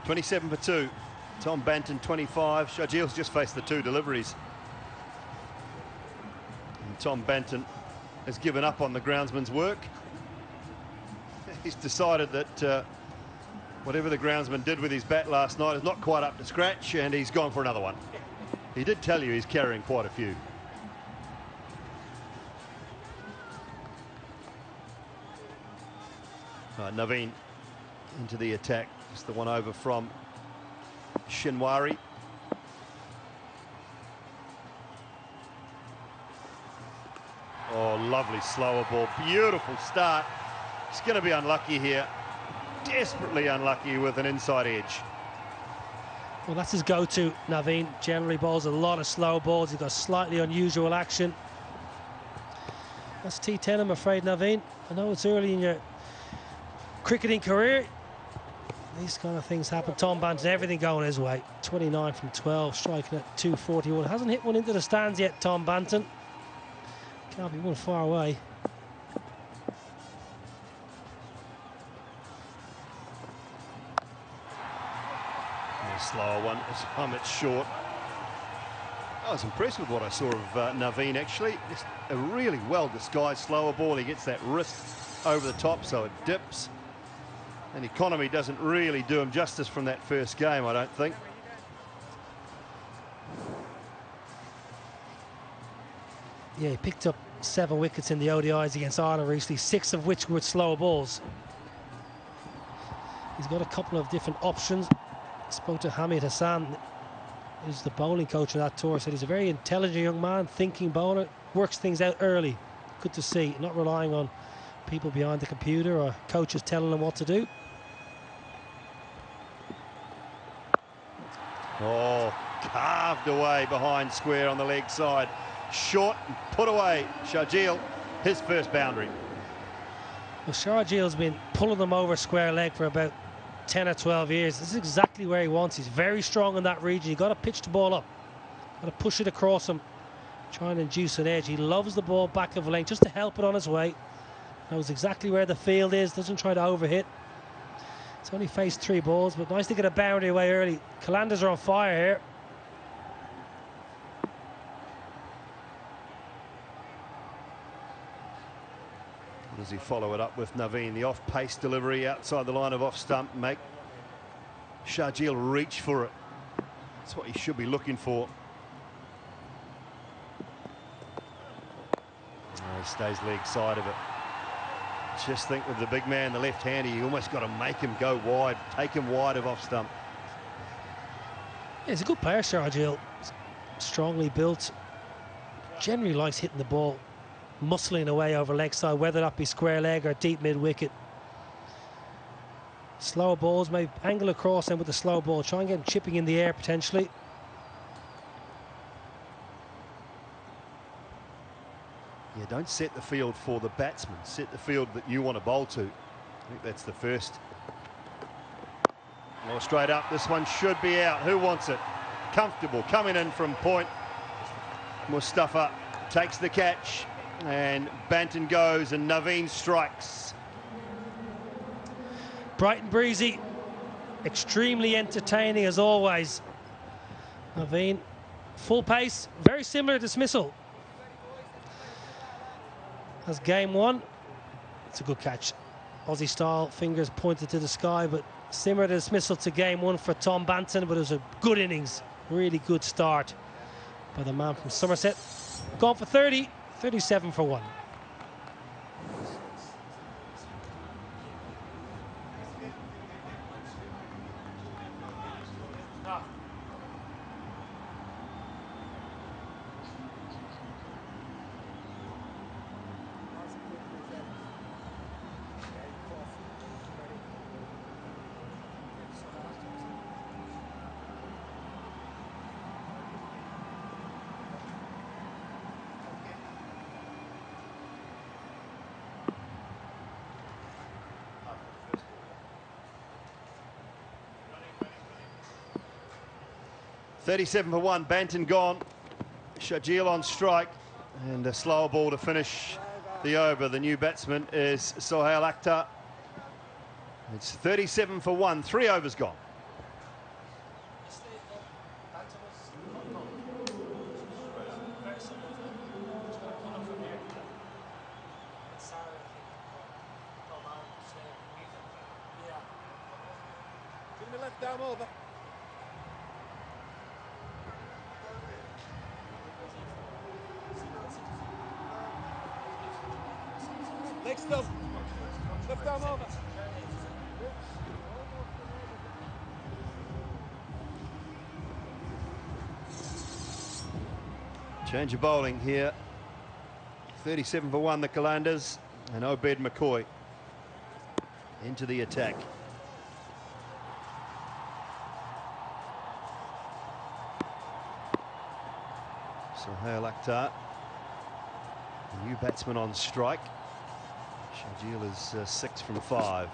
(27 for 2). Tom Banton 25. Sharjeel's just faced the 2 deliveries. And Tom Banton has given up on the groundsman's work. He's decided that whatever the groundsman did with his bat last night is not quite up to scratch, and he's gone for another one. He did tell you he's carrying quite a few. Naveen into the attack. Just the one over from Shinwari. Oh, lovely slower ball. Beautiful start. He's going to be unlucky here. Desperately unlucky with an inside edge. Well, that's his go-to, Naveen. Generally bowls a lot of slow balls. He's got slightly unusual action. That's T10, I'm afraid, Naveen. I know it's early in your cricketing career. These kind of things happen. Tom Banton, everything going his way. 29 from 12, striking at 241. Hasn't hit one into the stands yet, Tom Banton. Can't be one far away. A slower one. It's short. I was impressed with what I saw of Naveen, actually. Just a really well disguised slower ball. He gets that wrist over the top, so it dips. And economy doesn't really do him justice from that first game, I don't think. Yeah, he picked up 7 wickets in the ODIs against Ireland recently, 6 of which were slower balls. He's got a couple of different options. Spoke to Hamid Hassan, who's the bowling coach of that tour, said he's a very intelligent young man, thinking bowler, works things out early. Good to see, not relying on people behind the computer or coaches telling them what to do. Oh, carved away behind square on the leg side. Short and put away. Sharjeel, his first boundary. Well, Sharjeel's been pulling them over square leg for about 10 or 12 years. This is exactly where he wants. He's very strong in that region. You've got to pitch the ball up. Got to push it across him. Try and induce an edge. He loves the ball back of length just to help it on his way. Knows exactly where the field is. Doesn't try to overhit. It's only faced 3 balls, but nice to get a boundary away early. Qalandars are on fire here. Does he follow it up with Naveen? The off-pace delivery outside the line of off-stump. Make Sharjeel reach for it. That's what he should be looking for. stays leg side of it. Just think with the big man, the left-hander, you almost got to make him go wide, take him wide of off stump. Yeah, he's a good player, Sharjeel. Strongly built. Generally likes hitting the ball, muscling away over leg side, whether that be square leg or deep mid-wicket. Slower balls, maybe angle across and with the slow ball. Try and get him chipping in the air potentially. Yeah, don't set the field for the batsman. Set the field that you want to bowl to. I think that's the first. Well, straight up, this one should be out. Who wants it? Comfortable, coming in from point. Mustafa takes the catch, and Banton goes, and Naveen strikes. Bright and breezy, extremely entertaining as always. Naveen, full pace, very similar dismissal as game one. It's a good catch. Aussie style, fingers pointed to the sky, but similar dismissal to game one for Tom Banton, but it was a good innings. Really good start by the man from Somerset. Gone for 30, 37 for 1. $37 for 1, Banton gone. Sharjeel on strike, and a slower ball to finish the over. The new batsman is Sohail Akhtar. It's 37 for 1, 3 overs gone. Left down over. Leg still. Left down over. Change of bowling here. 37 for 1, the Qalandars, and Obed McCoy into the attack. Sohail Akhtar, the new batsman on strike. Sharjeel is 6 from 5.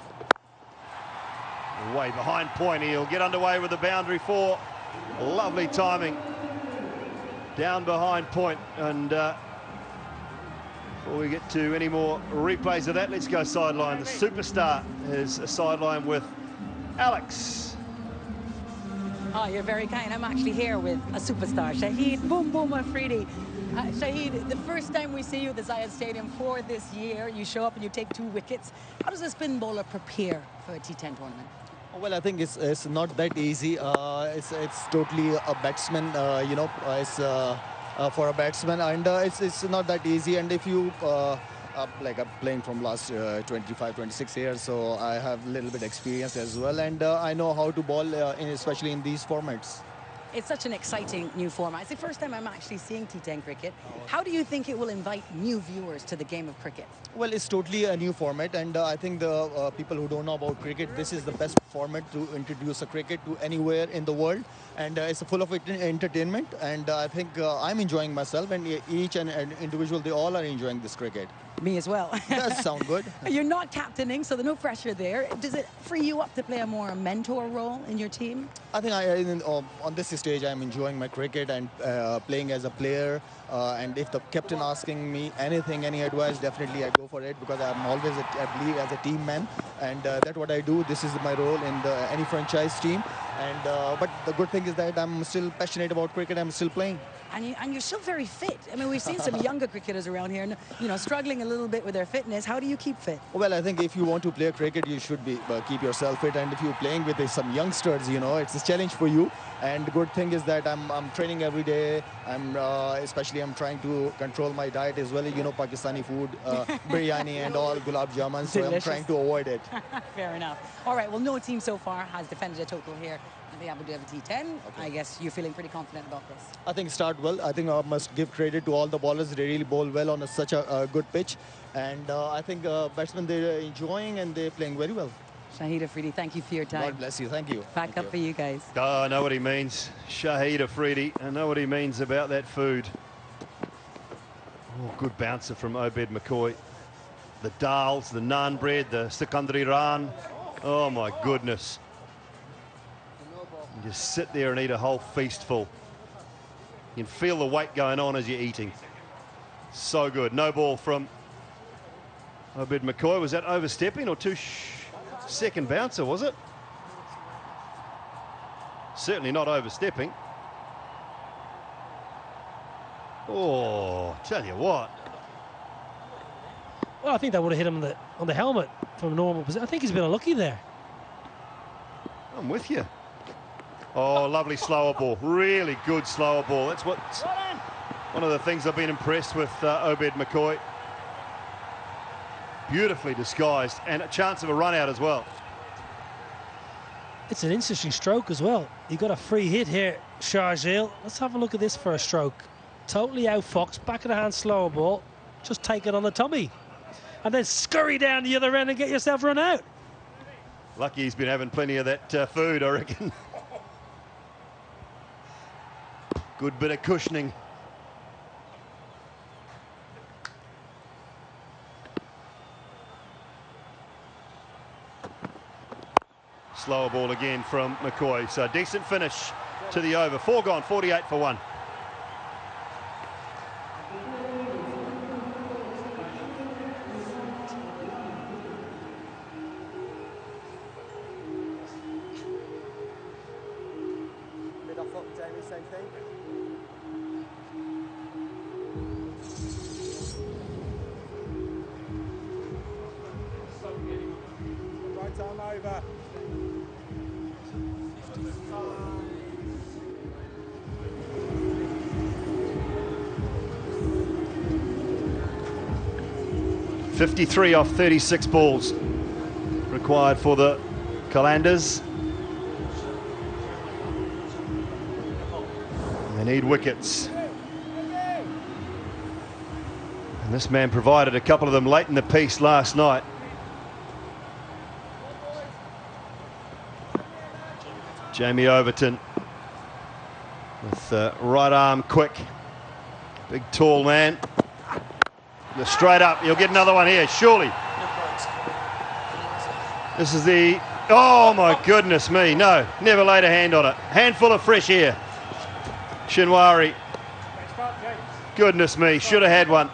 Way behind point, he'll get underway with the boundary 4. Lovely timing. Down behind point, and before we get to any more replays of that, let's go sideline. The superstar is a sideline with Alex. Oh, you're very kind. I'm actually here with a superstar, Shahid. Boom, boom, Afridi. Shahid, the first time we see you at the Zayed Stadium for this year, you show up and you take 2 wickets. How does a spin bowler prepare for a T10 tournament? Well, I think it's not that easy. It's totally a batsman, it's for a batsman, and it's not that easy. And if you like, I'm playing from last 25, 26 years, so I have a little bit experience as well, and I know how to bowl, especially in these formats. It's such an exciting new format. It's the first time I'm actually seeing T10 cricket. How do you think it will invite new viewers to the game of cricket? Well, it's totally a new format, and I think the people who don't know about cricket, this is the best format to introduce a cricket to anywhere in the world, and it's full of entertainment, and I think I'm enjoying myself, and each and individual, they all are enjoying this cricket. Me as well. Does sound good. You're not captaining, so there's no pressure there. Does it free you up to play a more mentor role in your team? I think on this stage, I'm enjoying my cricket and playing as a player. And if the captain asking me anything, any advice, definitely I go for it, because I'm always, I believe, as a team man. And that's what I do. This is my role in any franchise team. And but the good thing is that I'm still passionate about cricket. I'm still playing. and you're still very fit. I mean, we've seen some younger cricketers around here, you know, struggling a little bit with their fitness. How do you keep fit? Well, I think if you want to play cricket, you should be keep yourself fit. And if you're playing with some youngsters, you know, it's a challenge for you. And the good thing is that I'm training every day. Especially I'm trying to control my diet as well. You know, Pakistani food, biryani and all, gulab jamun. So Delicious. I'm trying to avoid it. Fair enough. All right, well, no team so far has defended a total here in the Abu Dhabi T10. Okay. I guess you're feeling pretty confident about this. I think start well. I think I must give credit to all the bowlers. They really bowl well on such a good pitch. And I think batsmen, they're enjoying and they're playing very well. Shahid, Afridi, thank you for your time. God bless you. Thank you. Back up for you guys. Oh, I know what he means. Shahid Afridi. I know what he means about that food. Oh, good bouncer from Obed McCoy. The dals, the naan bread, the secondary ran. Oh, my goodness. You just sit there and eat a whole feastful. You can feel the weight going on as you're eating. So good. No ball from Obed McCoy. Was that overstepping or second bouncer, was it? Certainly not overstepping. Oh, tell you what. Well, I think that would have hit him on the helmet from normal position. I think he's been unlucky there. I'm with you. Oh, lovely slower ball. Really good slower ball. That's one of the things I've been impressed with Obed McCoy. Beautifully disguised and a chance of a run out as well. It's an interesting stroke as well. He got a free hit here, Sharjeel. Let's have a look at this for a stroke. Totally outfoxed, back of the hand slower ball. Just take it on the tummy. And then scurry down the other end and get yourself run out. Lucky he's been having plenty of that food, I reckon. Good bit of cushioning. Slower ball again from McCoy. So decent finish to the over. 4 gone, 48 for 1. Same thing. Right arm over. .53 off 36 balls required for the Qalandars. They need wickets. And this man provided a couple of them late in the piece last night. Jamie Overton with right arm quick. Big tall man. Straight up, you'll get another one here, surely. This is the, oh my goodness me, no, never laid a hand on it. Handful of fresh air. Shinwari. Goodness me, should have had one.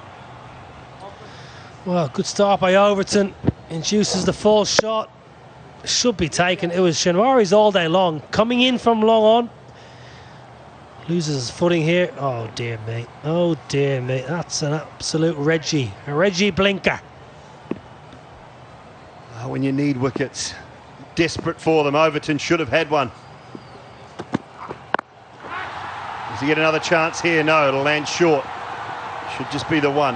Well, good start by Overton. Induces the false shot. Should be taken. It was Shinwari's all day long. Coming in from long on. Loses his footing here. Oh dear me. Oh dear me. That's an absolute Reggie. A Reggie blinker. Oh, when you need wickets. Desperate for them. Overton should have had one. Does he get another chance here? No, it'll land short. Should just be the one.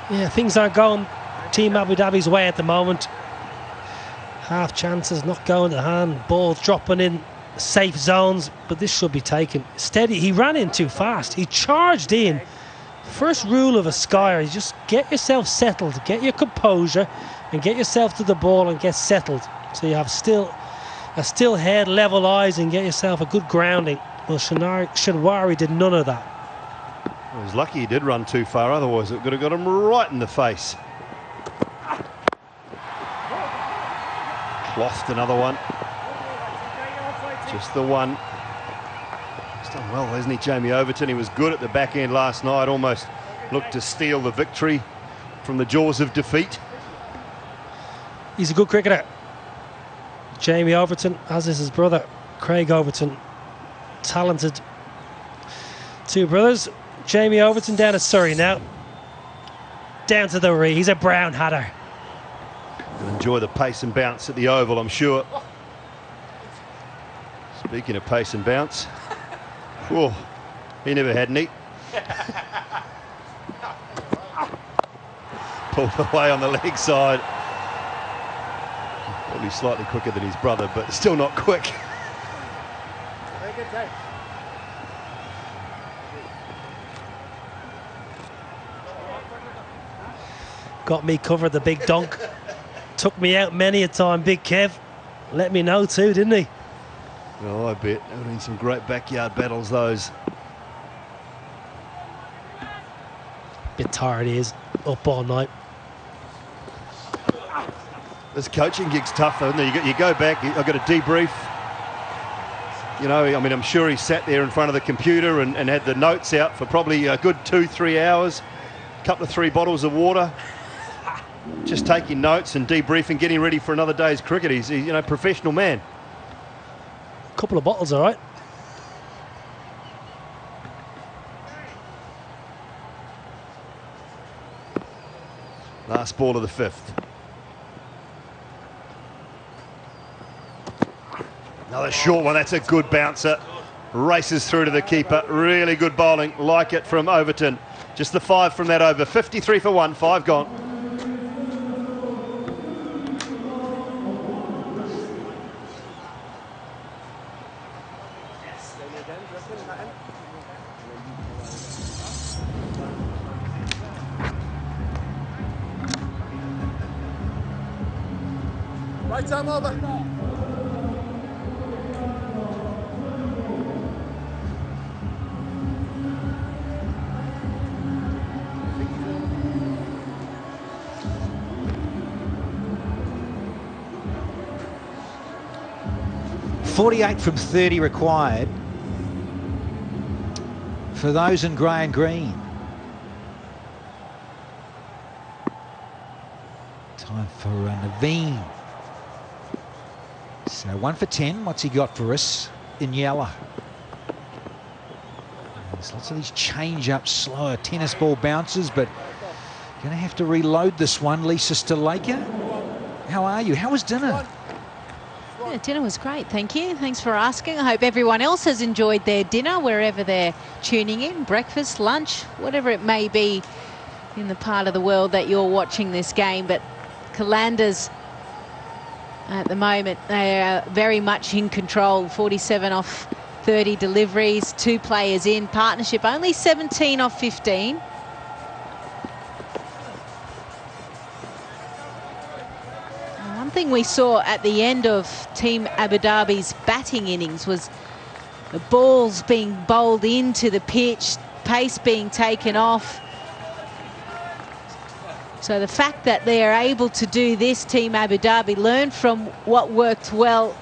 Yeah, things aren't going Team Abu Dhabi's way at the moment. Half chances not going to hand. Balls dropping in safe zones, but this should be taken. Steady. He ran in too fast. He charged in. First rule of a skier is just get yourself settled, get your composure, and get yourself to the ball and get settled. So you have a still head, level eyes, and get yourself a good grounding. Well, Shinwari did none of that. Well, he's lucky he did run too far, otherwise it could have got him right in the face. Clothed another one. Just the one. He's done well, hasn't he, Jamie Overton? He was good at the back end last night, almost looked to steal the victory from the jaws of defeat. He's a good cricketer. Jamie Overton, as is his brother, Craig Overton. talented two brothers. Jamie Overton down to Surrey now. Down to the Ree. He's a brown hatter. Enjoy the pace and bounce at the Oval, I'm sure. Speaking of pace and bounce, whoa, he never had any. Pulled away on the leg side. Probably slightly quicker than his brother, but still not quick. Got me covered, the big donk. Took me out many a time, Big Kev. Let me know too, didn't he? Oh, I bet. There have been some great backyard battles, those. Bit tired he is, up all night. This coaching gig's tough, though, isn't it? You go back, I've got to debrief. You know, I mean, I'm sure he sat there in front of the computer and had the notes out for probably a good 2-3 hours. A couple of 3 bottles of water. Just taking notes and debriefing, getting ready for another day's cricket. He's you know, professional man. Couple of bottles, all right. Last ball of the 5th. Another short one. That's a good bouncer. Races through to the keeper. Really good bowling. Like it from Overton. Just the 5 from that over. 53 for 1. 5 gone. Right arm over. .48 from 30 required for those in grey and green. Time for Naveen. So 1 for 10. What's he got for us in yellow? There's lots of these change-ups, slower tennis ball bounces, but going to have to reload this one. Lisa Stalaker, how are you? How was dinner? Yeah, dinner was great, thank you. Thanks for asking. I hope everyone else has enjoyed their dinner wherever they're tuning in, breakfast, lunch, whatever it may be in the part of the world that you're watching this game. But Qalandars, at the moment, they are very much in control. 47 off 30 deliveries, 2 players in. Partnership only 17 off 15. One thing we saw at the end of Team Abu Dhabi's batting innings was the balls being bowled into the pitch, pace being taken off. So the fact that they are able to do this, Team Abu Dhabi, learn from what worked well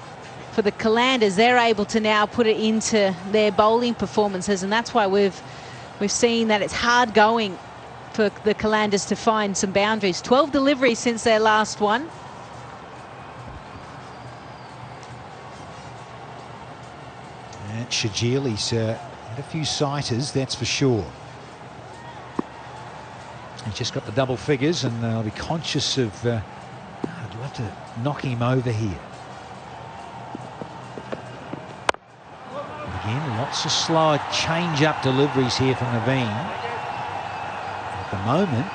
for the Qalandars, they're able to now put it into their bowling performances, and that's why we've seen that it's hard going for the Qalandars to find some boundaries. 12 deliveries since their last one. And Sharjeel, he's had a few sighters, that's for sure. He's just got the double figures, and they'll be conscious of I'd love to knock him over here. Again, lots of slower change-up deliveries here from Naveen. At the moment,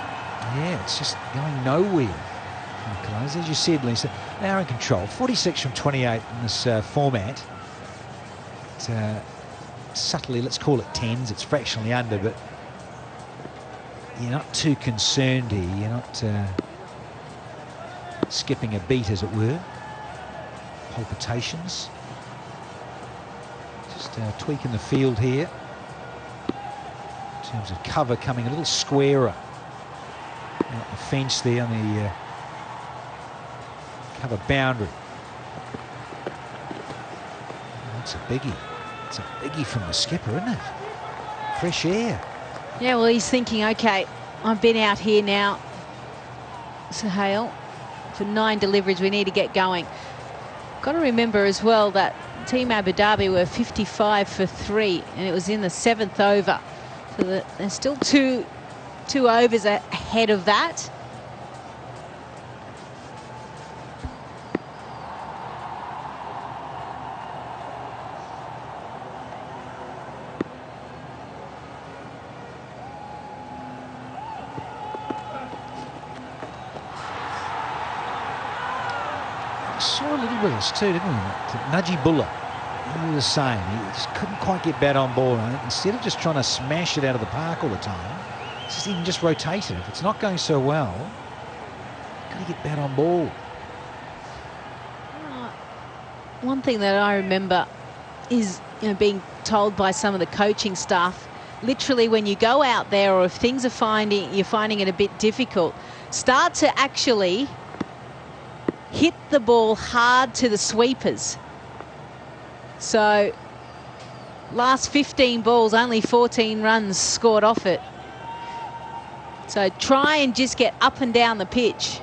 yeah, it's just going nowhere. As you said, Lisa, they are in control. 46 from 28 in this format. Subtly, let's call it 10s. It's fractionally under, but you're not too concerned here. You're not skipping a beat, as it were. Palpitations. Just tweaking the field here. In terms of cover coming a little squarer. Out the fence there on the cover boundary. That's a biggie. It's a biggie from the skipper, isn't it? Fresh air. Yeah, well, he's thinking, OK, I've been out here now, Sohail, for 9 deliveries. We need to get going. Got to remember as well that Team Abu Dhabi were 55 for 3, and it was in the 7th over. So there's still two overs ahead of that. Saw a little bit of this too, didn't we? Najibullah, he was the same. He just couldn't quite get bat on ball. And instead of just trying to smash it out of the park all the time, he can just rotate it. If it's not going so well, got to get bat on ball. One thing that I remember is, being told by some of the coaching staff, literally when you go out there, or if things are you're finding it a bit difficult, start to actually hit the ball hard to the sweepers. So last 15 balls, only 14 runs scored off it. So try and just get up and down the pitch.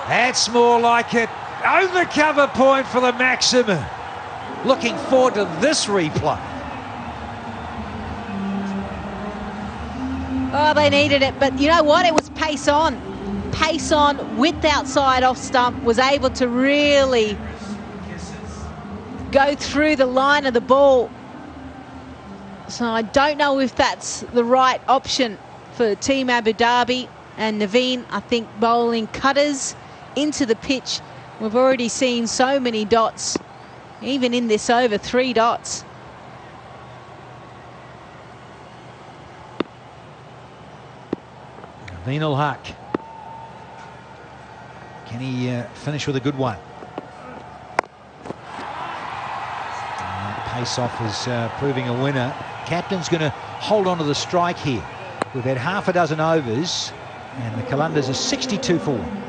That's more like it. Overcover point for the maximum. Looking forward to this replay. Oh, they needed it, but you know what? It was pace on. Pace on, width outside off stump, was able to really go through the line of the ball. So I don't know if that's the right option for Team Abu Dhabi. And Naveen, I think, bowling cutters into the pitch. We've already seen so many dots, even in this over, 3 dots. Naveen-ul-Haq. Can he finish with a good one? Pace off is proving a winner. Captain's going to hold on to the strike here. We've had half a dozen overs, and the Qalandars are 62 for 1.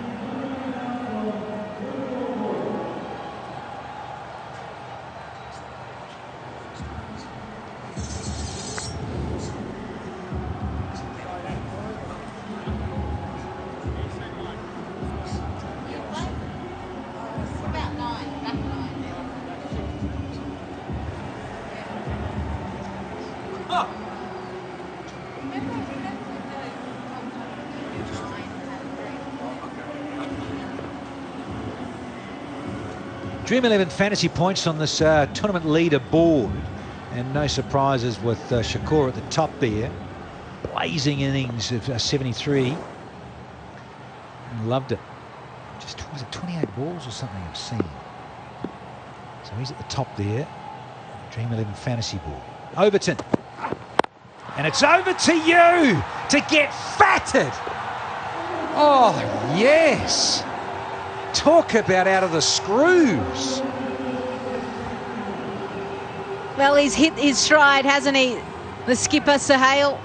Dream 11 fantasy points on this tournament leader board, and no surprises with Shakur at the top there. Blazing innings of 73. And loved it. Just, was it 28 balls or something I've seen? So he's at the top there. Dream 11 fantasy board. Overton. And it's over to you to get fatted. Oh, yes. Talk about out of the screws. Well, he's hit his stride, hasn't he, the skipper, Sohail?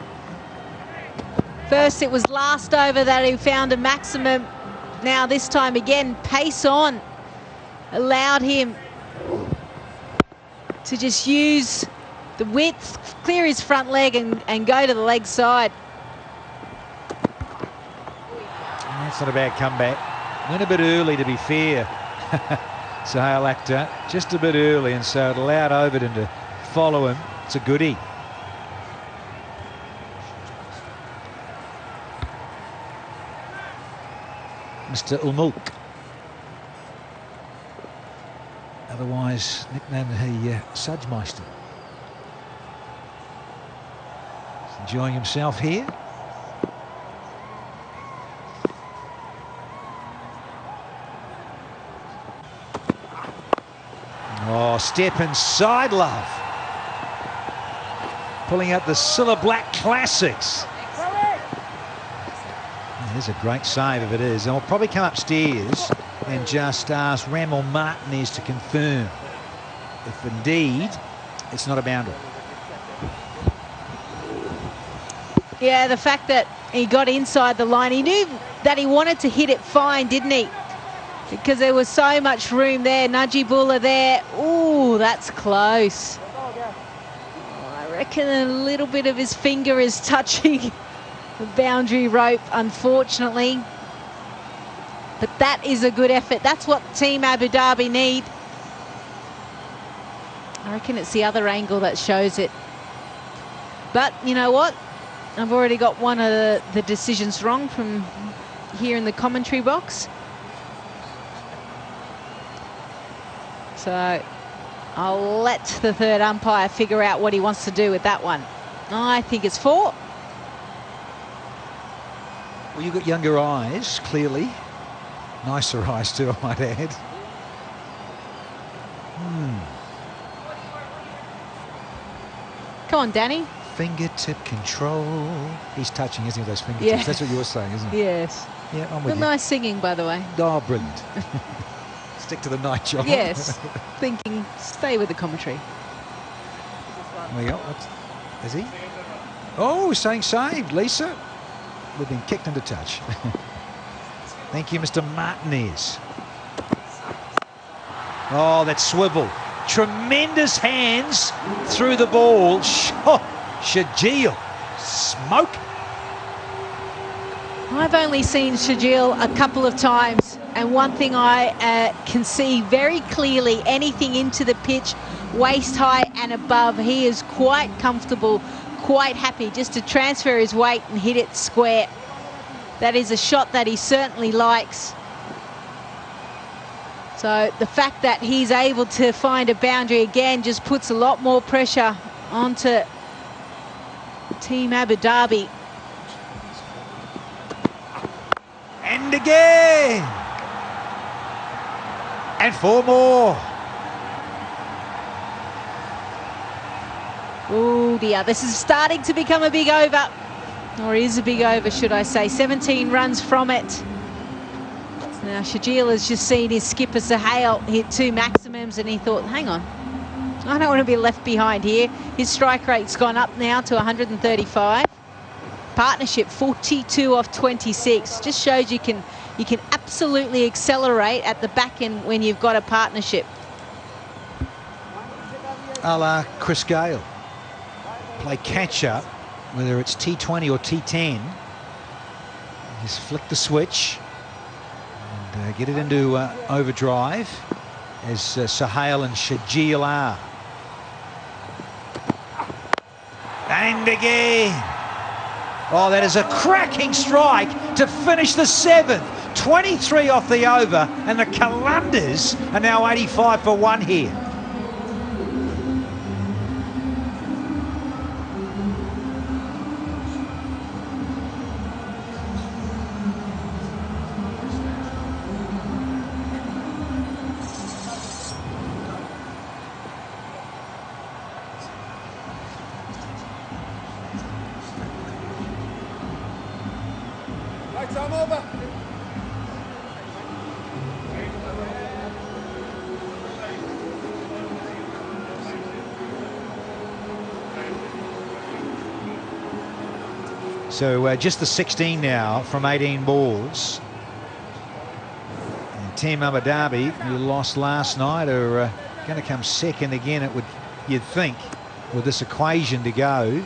First, it was last over that he found a maximum. Now, this time again, pace on allowed him to just use the width, clear his front leg and go to the leg side. That's not a bad comeback. Went a bit early, to be fair. Sohail Akhtar, just a bit early, and so it allowed Obed to follow him. It's a goodie. Mr. Ul-Mulk, otherwise nicknamed the Sudgemeister. He's enjoying himself here. Oh, step inside, love. Pulling out the Silla Black classics. There's a great save if it is. And we'll probably come upstairs and just ask Ramel Martinez to confirm if indeed it's not a boundary. Yeah, the fact that he got inside the line, he knew that he wanted to hit it fine, didn't he? Because there was so much room there. Najibullah there. Ooh, that's close. I reckon a little bit of his finger is touching the boundary rope, unfortunately. But that is a good effort. That's what Team Abu Dhabi need. I reckon it's the other angle that shows it. But you know what? I've already got one of the decisions wrong from here in the commentary box. So I'll let the third umpire figure out what he wants to do with that one. I think it's 4. Well, you've got younger eyes, clearly. Nicer eyes too, I might add. Come on, Danny. Fingertip control. He's touching, isn't he, those fingertips? Yeah. That's what you were saying, isn't it? Yes. Yeah, I'm with Well, you. nice singing, by the way. Oh, brilliant. Stick to the night job. Yes. Thinking, stay with the commentary. There you go. Is he? Oh, saying saved, Lisa. We've been kicked into touch. Thank you, Mr. Martinez. Oh, that swivel. Tremendous hands through the ball. Sharjeel. Smoke. I've only seen Sharjeel a couple of times, and one thing I can see very clearly, anything into the pitch, waist high and above, he is quite comfortable, quite happy just to transfer his weight and hit it square. That is a shot that he certainly likes. So the fact that he's able to find a boundary again just puts a lot more pressure onto Team Abu Dhabi. And again. And 4 more. Oh dear, this is starting to become a big over. Or is a big over, should I say. 17 runs from it. Now Sharjeel has just seen his skipper Sohail hit 2 maximums, and he thought, hang on, I don't want to be left behind here. His strike rate's gone up now to 135. Partnership 42 off 26. Just shows you can absolutely accelerate at the back end when you've got a partnership. A la Chris Gayle. Play catch up, whether it's T20 or T10. Just flick the switch and get it into overdrive, as Sohail and Sharjeel are. And again. Oh, that is a cracking strike to finish the 7th. 23 off the over, and the Qalandars are now 85 for 1 here. Time over. So just the 16 now from 18 balls. And Team Abu Dhabi, who lost last night, are going to come second again, it would, you'd think, with this equation to go.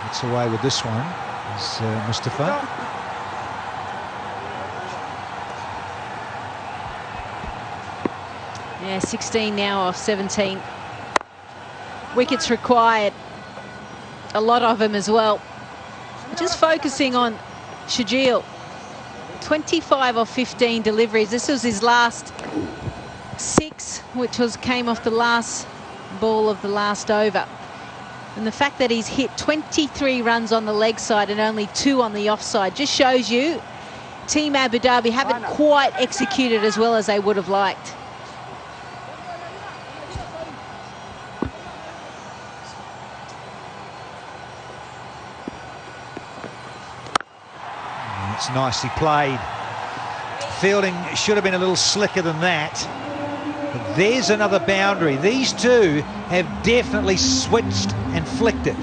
Gets away with this one is Mustafa. Yeah, 16 now off 17. Wickets required. A lot of them as well. Just focusing on Sharjeel. 25 off 15 deliveries. This was his last 6, which came off the last ball of the last over. And the fact that he's hit 23 runs on the leg side and only 2 on the offside just shows you Team Abu Dhabi haven't quite executed as well as they would have liked. It's nicely played. Fielding should have been a little slicker than that. But there's another boundary. These two have definitely switched and flicked it.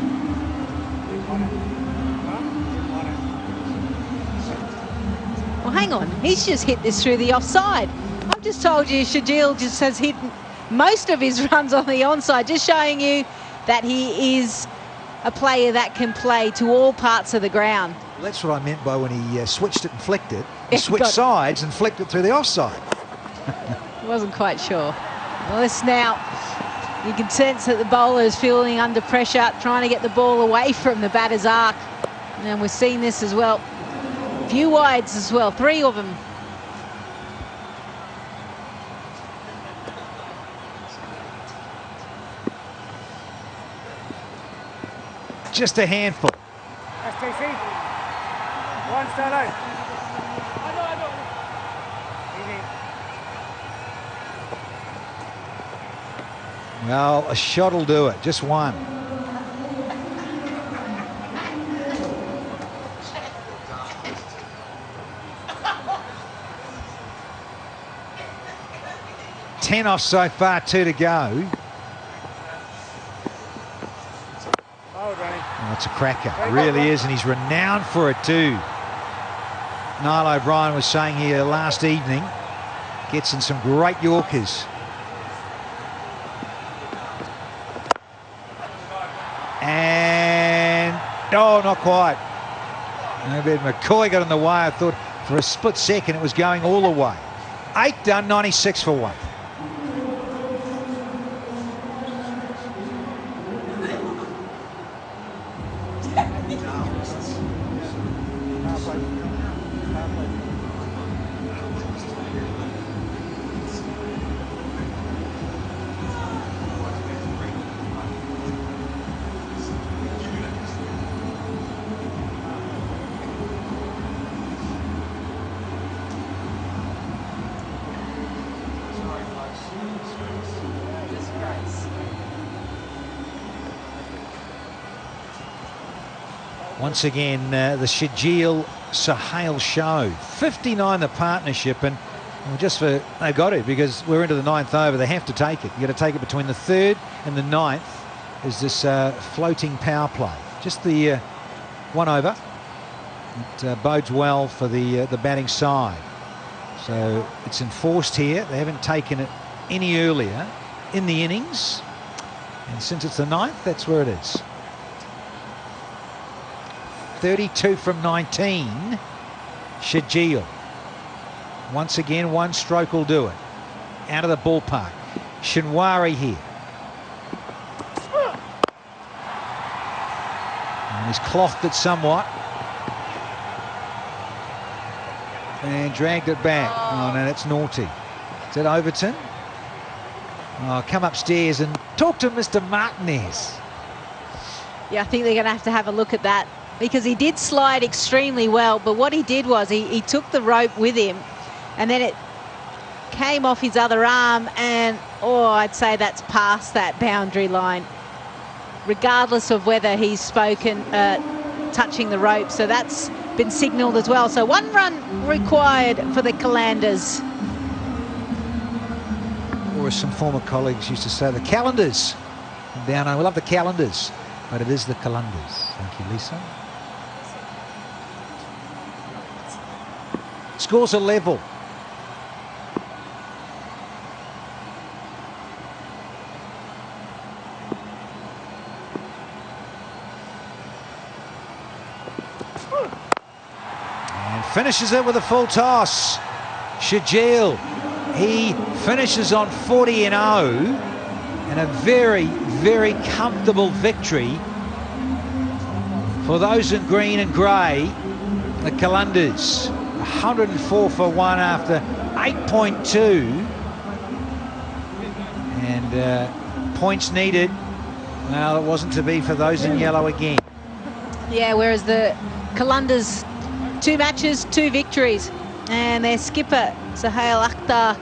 Well, hang on. He's just hit this through the offside. I've just told you Sharjeel just has hit most of his runs on the onside, just showing you that he is a player that can play to all parts of the ground. Well, that's what I meant by when he switched it and flicked it. He Yeah, switched sides and flicked it through the offside. Wasn't quite sure. Well, this now, you can sense that the bowler is feeling under pressure, trying to get the ball away from the batter's arc. And we've seen this as well. Few wides as well, 3 of them. Just a handful. STC. One solo. Well, a shot will do it, just one. Ten off so far, 2 to go. Oh, it's a cracker, it really is, and he's renowned for it too. Niall O'Brien was saying here last evening, gets in some great Yorkers. And, oh, not quite. Obed McCoy got in the way. I thought for a split second it was going all the way. 8 done, 96 for 1. Once again, the Sharjeel Sohail show. 59 the partnership, and well, just for they've got it because we're into the 9th over. They have to take it. You got to take it between the 3rd and the 9th. Is this floating power play? Just the 1 over. It bodes well for the batting side. So it's enforced here. They haven't taken it any earlier in the innings, and since it's the 9th, that's where it is. 32 from 19. Sharjeel. Once again, 1 stroke will do it. Out of the ballpark. Shinwari here. And he's clothed it somewhat. And dragged it back. Oh, no, that's naughty. Is that Overton? Oh, come upstairs and talk to Mr. Martinez. Yeah, I think they're going to have a look at that, because he did slide extremely well, but what he did was he took the rope with him, and then it came off his other arm, and oh, I'd say that's past that boundary line, regardless of whether he's spoken touching the rope. So that's been signalled as well. So 1 run required for the Qalandars. Or as some former colleagues used to say, the Qalandars. Down, I love the Qalandars, but it is the Qalandars. Thank you, Lisa. Scores are level. And finishes it with a full toss. Sharjeel, he finishes on 40 and 0, and a very, very comfortable victory for those in green and grey, the Qalandars. 104 for 1 after 8.2, and points needed. Well, it wasn't to be for those in yellow again. Yeah, whereas the Qalandars, 2 matches, 2 victories, and their skipper Sohail Akhtar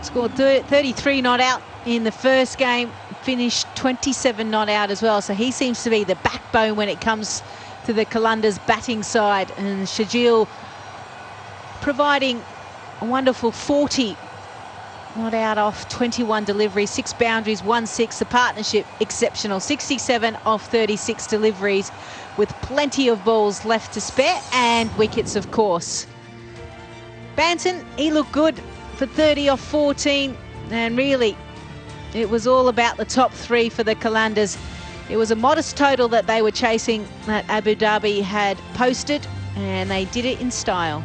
scored 33 not out in the first game, finished 27 not out as well. So he seems to be the backbone when it comes to the Qalandars batting side, and Sharjeel providing a wonderful 40 not out off 21 deliveries, 6 boundaries, 1 6. The partnership exceptional, 67 off 36 deliveries, with plenty of balls left to spare, and wickets, of course. Banton, he looked good for 30 off 14, and really it was all about the top 3 for the Qalandars. It was a modest total that they were chasing that Abu Dhabi had posted, and they did it in style.